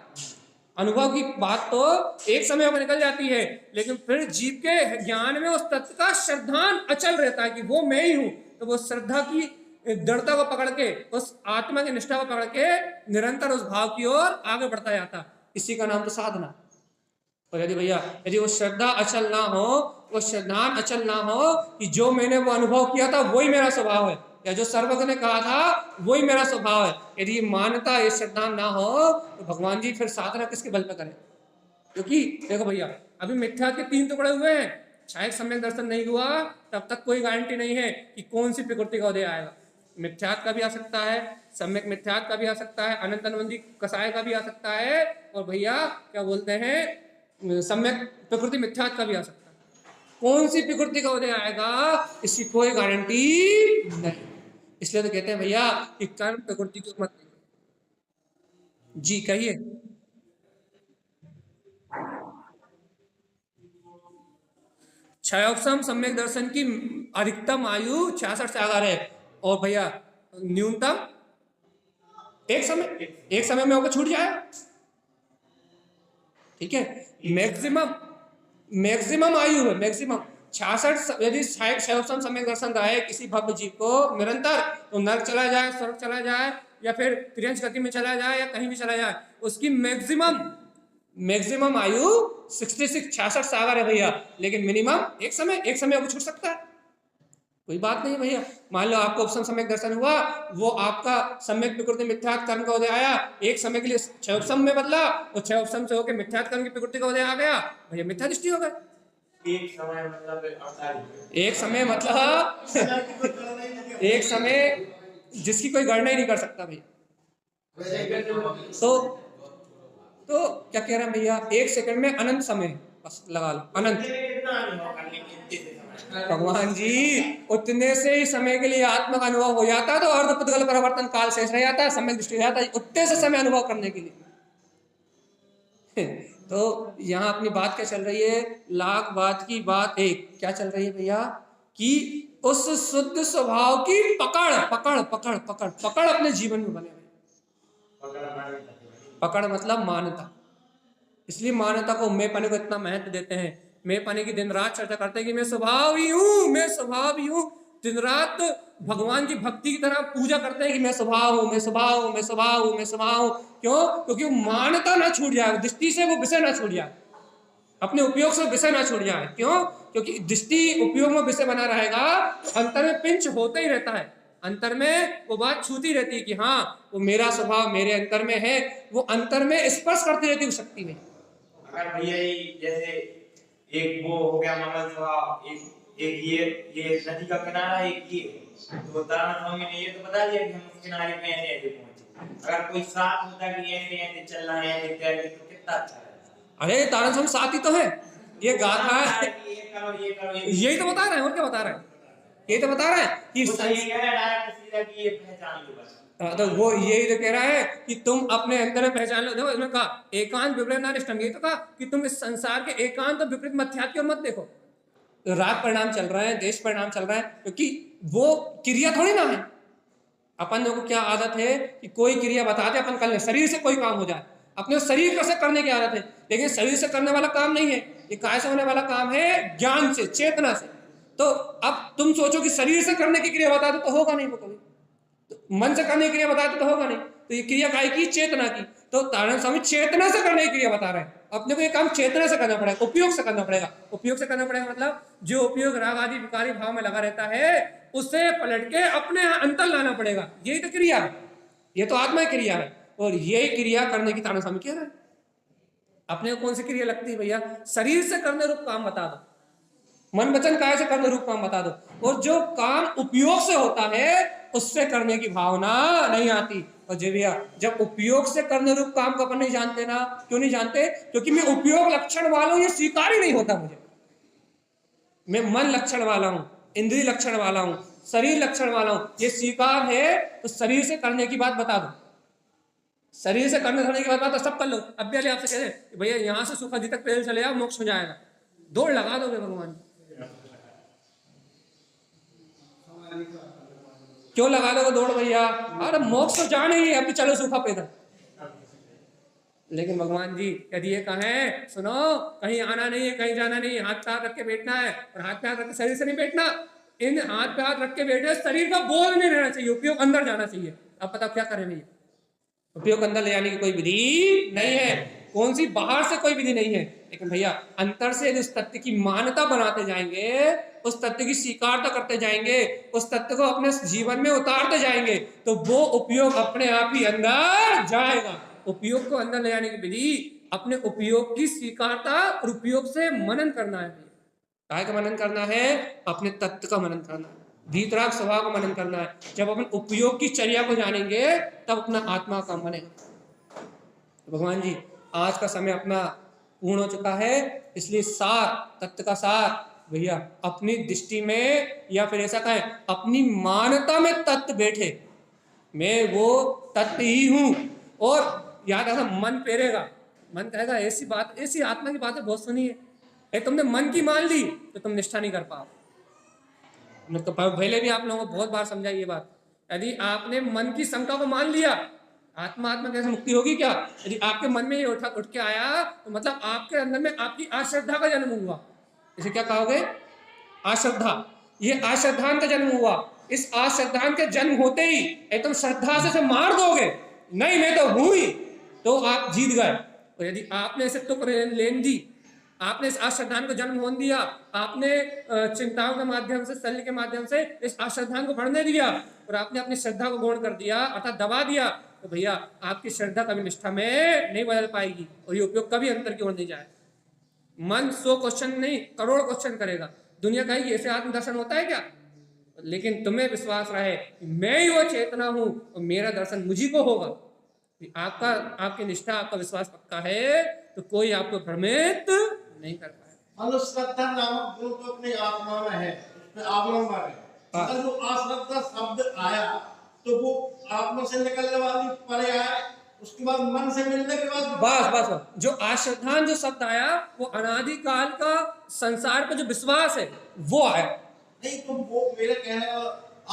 अनुभव की बात तो एक समय होकर निकल जाती है, लेकिन फिर जीव के ज्ञान में उस तत्व का श्रद्धान अचल रहता है कि वो मैं ही हूं। तो वो श्रद्धा की दृढ़ता को पकड़ के, उस आत्मा की निष्ठा को पकड़ के निरंतर उस भाव की ओर आगे बढ़ता जाता। इसी का नाम तो साधना। और यदि भैया यदि वो श्रद्धा अचल ना हो, वो श्रद्धान अचल ना हो कि जो मैंने वो अनुभव किया था वही मेरा स्वभाव है, या जो सर्वज्ञ ने कहा था वही मेरा स्वभाव है, यदि ये मानता ये श्रद्धा ना हो तो भगवान जी फिर साधना किसके बल पे करें? क्योंकि देखो भैया अभी मिथ्या के 3 टुकड़े हुए हैं, शायद सम्यक दर्शन नहीं हुआ तब तक कोई गारंटी नहीं है कि कौन सी प्रकृति का उदय आएगा। मिथ्यात का भी आ सकता है, सम्यक मिथ्यात का भी आ सकता है, अनंत अनुबंधी कसाय का भी आ सकता है, और भैया क्या बोलते हैं सम्यक प्रकृति मिथ्यात का भी आ सकता है। कौन सी प्रकृति का उदय आएगा इसकी कोई गारंटी नहीं। इसलिए तो कहते हैं भैया कि कर्म प्रकृति को मत जी कहिए। क्षयोपम सम्यक दर्शन की अधिकतम आयु 66 से आगे है, और भैया न्यूनतम एक समय में होकर छूट जाए। ठीक है, मैक्सिमम आयु है, मैक्सिमम 66। यदि क्षयोपम सम्यक दर्शन रहे किसी भव्य जीव को निरंतर, तो नरक चला जाए, स्वर्ग चला जाए, या फिर त्रियंश गति में चला जाए, या कहीं भी चला जाए, उसकी मैक्सिमम आयु 66 सागर है भैया। लेकिन मिनिमम एक समय वो छूट सकता है, कोई बात नहीं भैया। मान लो आपको उपसम सम्यक दर्शन हुआ, वो आपका सम्यक प्रकृति मिथ्यात् कर्म का उदय आया, एक समय के लिए क्षयोपम में बदला, और क्षयोपम से होकर मिथ्यात् कर्म की प्रकृति का उदय आ गया, भैया मिथ्या दृष्टि हो गई। एक समय मतलब एक समय जिसकी कोई गणना ही नहीं कर सकता भैया। तो क्या कह रहे हैं भैया, 1 सेकंड में अनंत समय बस लगा लो, अनंत। भगवान जी उतने से ही समय के लिए आत्मा का अनुभव हो जाता है, तो अर्धपुद्गल परिवर्तन काल शेष रह जाता है, समय दृष्टि हो जाता है उतने से समय अनुभव करने के लिए। तो यहाँ अपनी बात क्या चल रही है, लाख बात की बात एक क्या चल रही है भैया, कि उस शुद्ध स्वभाव की पकड़ अपने जीवन में बने हुए। पकड़ मतलब मान्यता, इसलिए मान्यता को मैं पाने को इतना महत्व देते हैं। मैं पाने की दिन रात चर्चा करते हैं कि मैं स्वभाव ही हूँ, मैं स्वभाव ही हूँ। दिन रात भगवान की भक्ति की तरह पूजा करते हैं कि मैं स्वभाव हूँ, मैं स्वभाव हूँ, मैं स्वभाव हूँ, मैं स्वभाव हूँ। क्यों? क्योंकि वो मान्यता ना छूट जाए, दृष्टि से वो विषय ना छूट जाए, अपने उपयोग से विषय ना छूट जाए। क्यों? क्योंकि दृष्टि उपयोग में विषय बना रहेगा, अंतर में पिंच होता ही रहता है, अंतर में वो बात छूती रहती है कि हाँ वो मेरा स्वभाव मेरे अंतर में है, वो अंतर में स्पर्श करती रहती है शक्ति में। अगर भैया जैसे एक वो हो गया मंगल सभा, एक ये नदी का किनारा, एक ये, तो दाना स्वामी ने ये तो बता दिया कि हम उस किनारे पे ऐसे पहुंचे। अगर कोई साथ होता कि ऐसे चल रहा है तो कितना अच्छा रहता। अरे तारण स्वामी साथ ही तो है, ये गाथा है, ये करो यही तो बता रहे हैं, और क्या बता रहे हैं, ये तो बता रहे हैं कि वो तो ये कह रहा है डायरेक्ट सीधा कि ये पहचान लो बस। तो वो यही तो कह रहा है कि तुम अपने अंदर में पहचान लो। देखो इसमें कहा एकांत विपरीत नानिष्ठम, ये तो कहा कि तुम इस संसार के एकांत और विपरीत मध्यात्म की ओर मत देखो। राग परिणाम चल रहा है, देश परिणाम चल रहा है, क्योंकि वो क्रिया थोड़ी ना है। अपन लोगों को क्या आदत है कि कोई क्रिया बताते अपन कर ले, शरीर से कोई काम हो जाए, अपने शरीर से करने की आदत है। लेकिन शरीर से करने वाला काम नहीं है ये, काय से होने वाला काम है, ज्ञान से, चेतना से। तो अब तुम सोचो कि शरीर से करने की क्रिया बता दो तो होगा नहीं वो कभी, तो मन से करने की क्रिया बता दो तो होगा नहीं। तो ये क्रिया काय की? चेतना की। तो तारण स्वामी चेतना से करने की क्रिया बता रहे हैं। अपने को ये काम चेतना से करना पड़ेगा, उपयोग से करना पड़ेगा। उपयोग से करना पड़ेगा मतलब जो उपयोग राग आदि विकारी भाव में लगा रहता है उसे पलट के अपने अंतर लाना पड़ेगा। यही तो क्रिया है, ये तो आत्मा क्रिया है, और यही क्रिया करने की तारण स्वामी कह रहे हैं। अपने को कौन सी क्रिया लगती है भैया? शरीर से करने रूप काम बता दो, मन वचन काया से कर्म रूप काम बता दो। और जो काम उपयोग से होता है उससे करने की भावना नहीं आती। और जी भैया, जब उपयोग से करने रूप काम को अपन नहीं जानते ना, क्यों नहीं जानते? क्योंकि मैं उपयोग लक्षण वाला हूं, ये स्वीकार ही नहीं होता मुझे। मैं मन लक्षण वाला हूं, इंद्रिय लक्षण वाला हूं, शरीर लक्षण वाला हूं, ये स्वीकार है तो शरीर से करने की बात बता दो। शरीर से करने धरने की बात तो सब कर लो। अब भी आपसे कह रहे भैया यहां से सुख आदि तक पैदल चले जाओ, मोक्ष हो जाएगा, दौड़ लगा दोगे भगवान? क्यों लगा दोगे दौड़ भैया? अरे मोक्ष तो जाने ही, अभी चलो सूखा पैदल। लेकिन भगवान जी यदि ये कहें सुनो, कहीं आना नहीं है, कहीं जाना नहीं है, हाथ पे हाथ रख के बैठना है, और हाथ पे हाथ रख के शरीर से नहीं बैठना, इन हाथ पे हाथ रख के बैठे शरीर का बोझ नहीं रहना चाहिए, उपयोग अंदर जाना चाहिए। अब बताओ क्या करें भैया? उपयोग अंदर ले जाने की कोई विधि नहीं है, कौन सी बाहर से कोई विधि नहीं है। लेकिन भैया अंतर से यदि उस तत्व की मान्यता बनाते जाएंगे, उस तत्व की स्वीकारता करते जाएंगे, उस तत्व को अपने जीवन में उतारते जाएंगे, तो वो उपयोग अपने आप ही अंदर जाएगा। उपयोग को अंदर ले जाने की विधि अपने उपयोग की स्वीकारता और उपयोग से मनन करना है। काय का मनन करना है? अपने तत्व का मनन करना है, वीतराग स्वभाव का मनन करना है। जब अपन उपयोग की चर्या को जानेंगे तब अपना आत्मा का बनेगा। भगवान जी आज का समय अपना पूर्ण हो चुका है, इसलिए सार, तत्व का सार भैया अपनी दृष्टि में, या फिर ऐसा कहें अपनी मान्यता में तत्व बैठे, मैं वो तत्व ही हूं। और याद आना, मन पेरेगा, मन कहेगा ऐसी बात, ऐसी आत्मा की बातें बहुत सुनी है, तुमने मन की मान ली तो तुम निष्ठा नहीं कर पाओ। तो पहले भी आप लोगों को बहुत बार समझाई ये बात, यदि आपने मन की शंका को मान लिया, आत्मा आत्मा कैसे मुक्ति होगी क्या? यदि आपके मन में ये उठ के आया तो मतलब आपके अंदर में आपकी अश्रद्धा का जन्म हुआ। इसे क्या कहोगे? अश्रद्धा। ये अश्रद्धान का जन्म हुआ। इस अश्रद्धान के जन्म होते ही एकदम श्रद्धा से मार दोगे, नहीं मैं तो हूं ही, तो आप जीत गए। और यदि आपने इसे तुक लेन दी, आपने इस अश्रद्धान को जन्म होने दिया, आपने चिंताओं के माध्यम से, शल्य के माध्यम से इस अश्रद्धान को बढ़ने दिया, और आपने अपनी श्रद्धा को गौण कर दिया अर्थात दबा दिया, तो भैया आपकी श्रद्धा कभी निष्ठा में नहीं बदल पाएगी, और ये उपयोग कभी अंतर की ओर नहीं जाए। मन 100 क्वेश्चन नहीं, करोड़ क्वेश्चन करेगा। दुनिया कहेगी ऐसे आत्मदर्शन होता है क्या? लेकिन तुम्हें विश्वास रहे मैं ही वो चेतना हूं और मेरा दर्शन मुझी को होगा। आपका, आपकी निष्ठा, आपका विश्वास पक्का है तो कोई आपको भ्रमित नहीं कर पाएगा। अनुश्रद्धा नामक गुण तो अपनी आत्मा में है, उसमें अवलंबन है। अगर जो अश्रद्धा शब्द आया तो वो आत्मा से निकलने वाली पर्याय, उसके बाद मन से मिलने के बाद बस जो अश्रद्धान जो शब्द आया वो अनादि काल का संसार पर जो विश्वास है वो आया। नहीं तो वो मेरे कहने का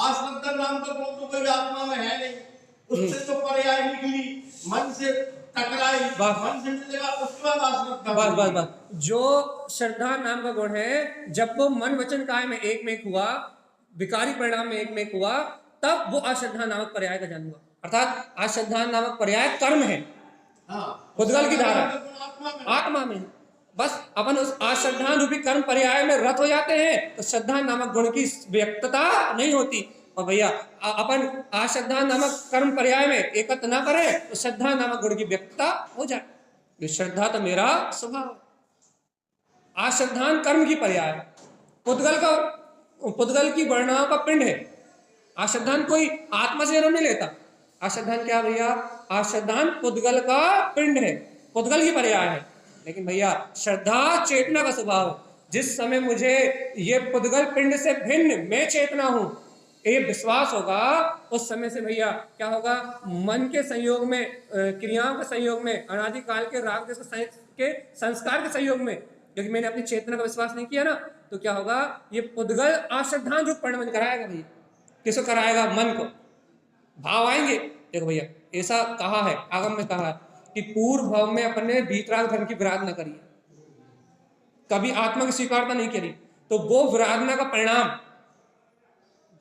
अश्रद्धा नाम का गुण तो कोई आत्मा में है नहीं, उससे तो पर्याय निकली, मन से टकराई, मन से मिलेगा, उसके बाद अश्रद्धा। बस जो श्रद्धा नाम का गुण है, जब वो मन वचन काय में एक में हुआ, विकारी परिणाम में एक में हुआ, तब वो अश्रद्धा नामक पर्याय का जन्म हुआ। अर्थात अश्रद्धा नामक पर्याय कर्म है, उद्गल की धारा आत्मा में। बस अपन उस अश्रद्धा रूपी कर्म पर्याय में रत हो जाते हैं तो श्रद्धा नामक गुण की व्यक्तता नहीं होती। और भैया अपन अश्रद्धा नामक कर्म पर्याय में एकत्र ना करें तो श्रद्धा नामक गुण की व्यक्तता हो जाए। श्रद्धा तो मेरा स्वभाव, अश्रद्धान कर्म की पर्याय, पुद्गल की वर्णाओं का पिंड है। अश्रद्धान कोई आत्मा से जन्म नहीं लेता। अश्रद्धान क्या भैया? अश्रद्धान पुद्गल का पिंड है, पुद्गल की पर्याय है। लेकिन भैया श्रद्धा चेतना का स्वभाव है। जिस समय मुझे ये पुद्गल पिंड से भिन्न मैं चेतना हूं ये विश्वास होगा, उस समय से भैया क्या होगा? मन के संयोग में, क्रियाओं के संयोग में, अनादि काल के राग के संस्कार के संयोग में, क्योंकि मैंने अपनी चेतना का विश्वास नहीं किया ना, तो क्या होगा? ये पुद्गल अश्रद्धान रूप परिणमन कराएगा भैया। किसको कराएगा? मन को। भाव आएंगे। देखो भैया ऐसा कहा है, आगम में कहा है कि पूर्व भाव में अपने वीतराग धर्म की विराधना करी, कभी आत्मा की स्वीकारता नहीं करी, तो वो विराधना का परिणाम,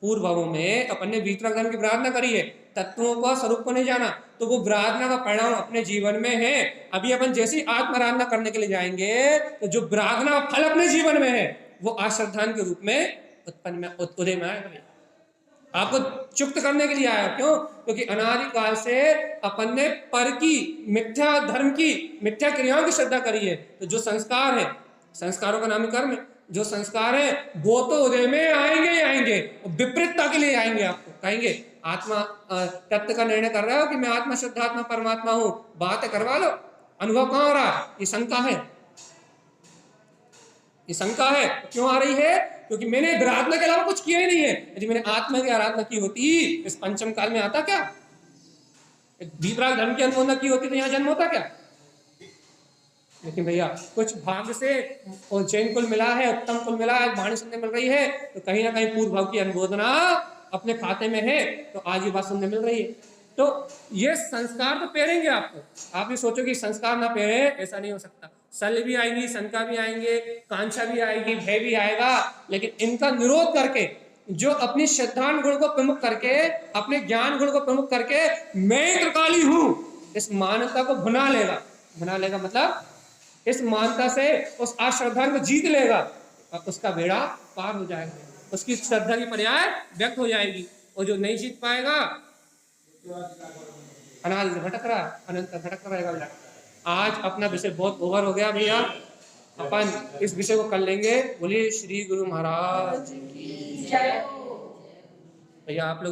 पूर्व भावों में अपन ने वीतराग धर्म की विराधना करी है, तत्वों का स्वरूप को नहीं जाना, तो वो विराधना का परिणाम अपने जीवन में है। अभी अपन जैसी आत्माराधना करने के लिए जाएंगे तो जो विराधना का फल अपने जीवन में है वो अश्रद्धान के रूप में उत्पन्न में उदय में आएगा। आपको चुक्त करने के लिए आया। क्यों? क्योंकि अनादि काल से अपन ने पर की, मिथ्या धर्म की, मिथ्या क्रियाओं की श्रद्धा करी है। तो जो संस्कार है, संस्कारों का नाम कर्म है, जो संस्कार है वो तो उदय में आएंगे ही आएंगे, विपरीतता के लिए आएंगे। आपको कहेंगे आत्मा तत्व का निर्णय कर रहे हो कि मैं आत्मा शुद्ध आत्मा परमात्मा हूं, बात करवा लो, अनुभव कहां हो रहा है? ये शंका है, ये शंका है। क्यों आ रही है? क्योंकि मैंने आराधना के अलावा कुछ किया ही नहीं है। यदि मैंने आत्मा की आराधना की होती इस पंचम काल में आता क्या? वीतराग धर्म की अनुभव की होती तो यहाँ जन्म होता क्या? लेकिन भैया कुछ भाग्य से जैन कुल मिला है, उत्तम कुल मिला है, वाणी सुनने मिल रही है, तो कहीं ना कहीं पूर्व भाव की अनुमोदना अपने खाते में है, तो आज ये बात सुनने मिल रही है। तो ये संस्कार तो पेरेंगे आपको। आप ये सोचो कि संस्कार ना पेरे, ऐसा नहीं हो सकता। शल्य भी आएंगी, शंका भी आएंगे, कांक्षा भी आएगी, भय भी आएगा, लेकिन इनका निरोध करके जो अपनी श्रद्धान गुण को प्रमुख करके, अपने ज्ञान गुण को प्रमुख करके मैं त्रिकाली हूं, इस मान्यता को भुना लेगा। भुना लेगा मतलब इस मान्यता से उस अश्रद्धा को जीत लेगा और उसका बेड़ा पार हो जाएगा, उसकी श्रद्धा की पर्याय व्यक्त हो जाएगी। और जो नहीं जीत पाएगा अनाज भटक रहा, अनंत भटक रहेगा। आज अपना विषय बहुत ओवर हो गया भैया, अपन इस विषय को कर लेंगे। बोलिए श्री गुरु महाराज की जय। भैया आप लोग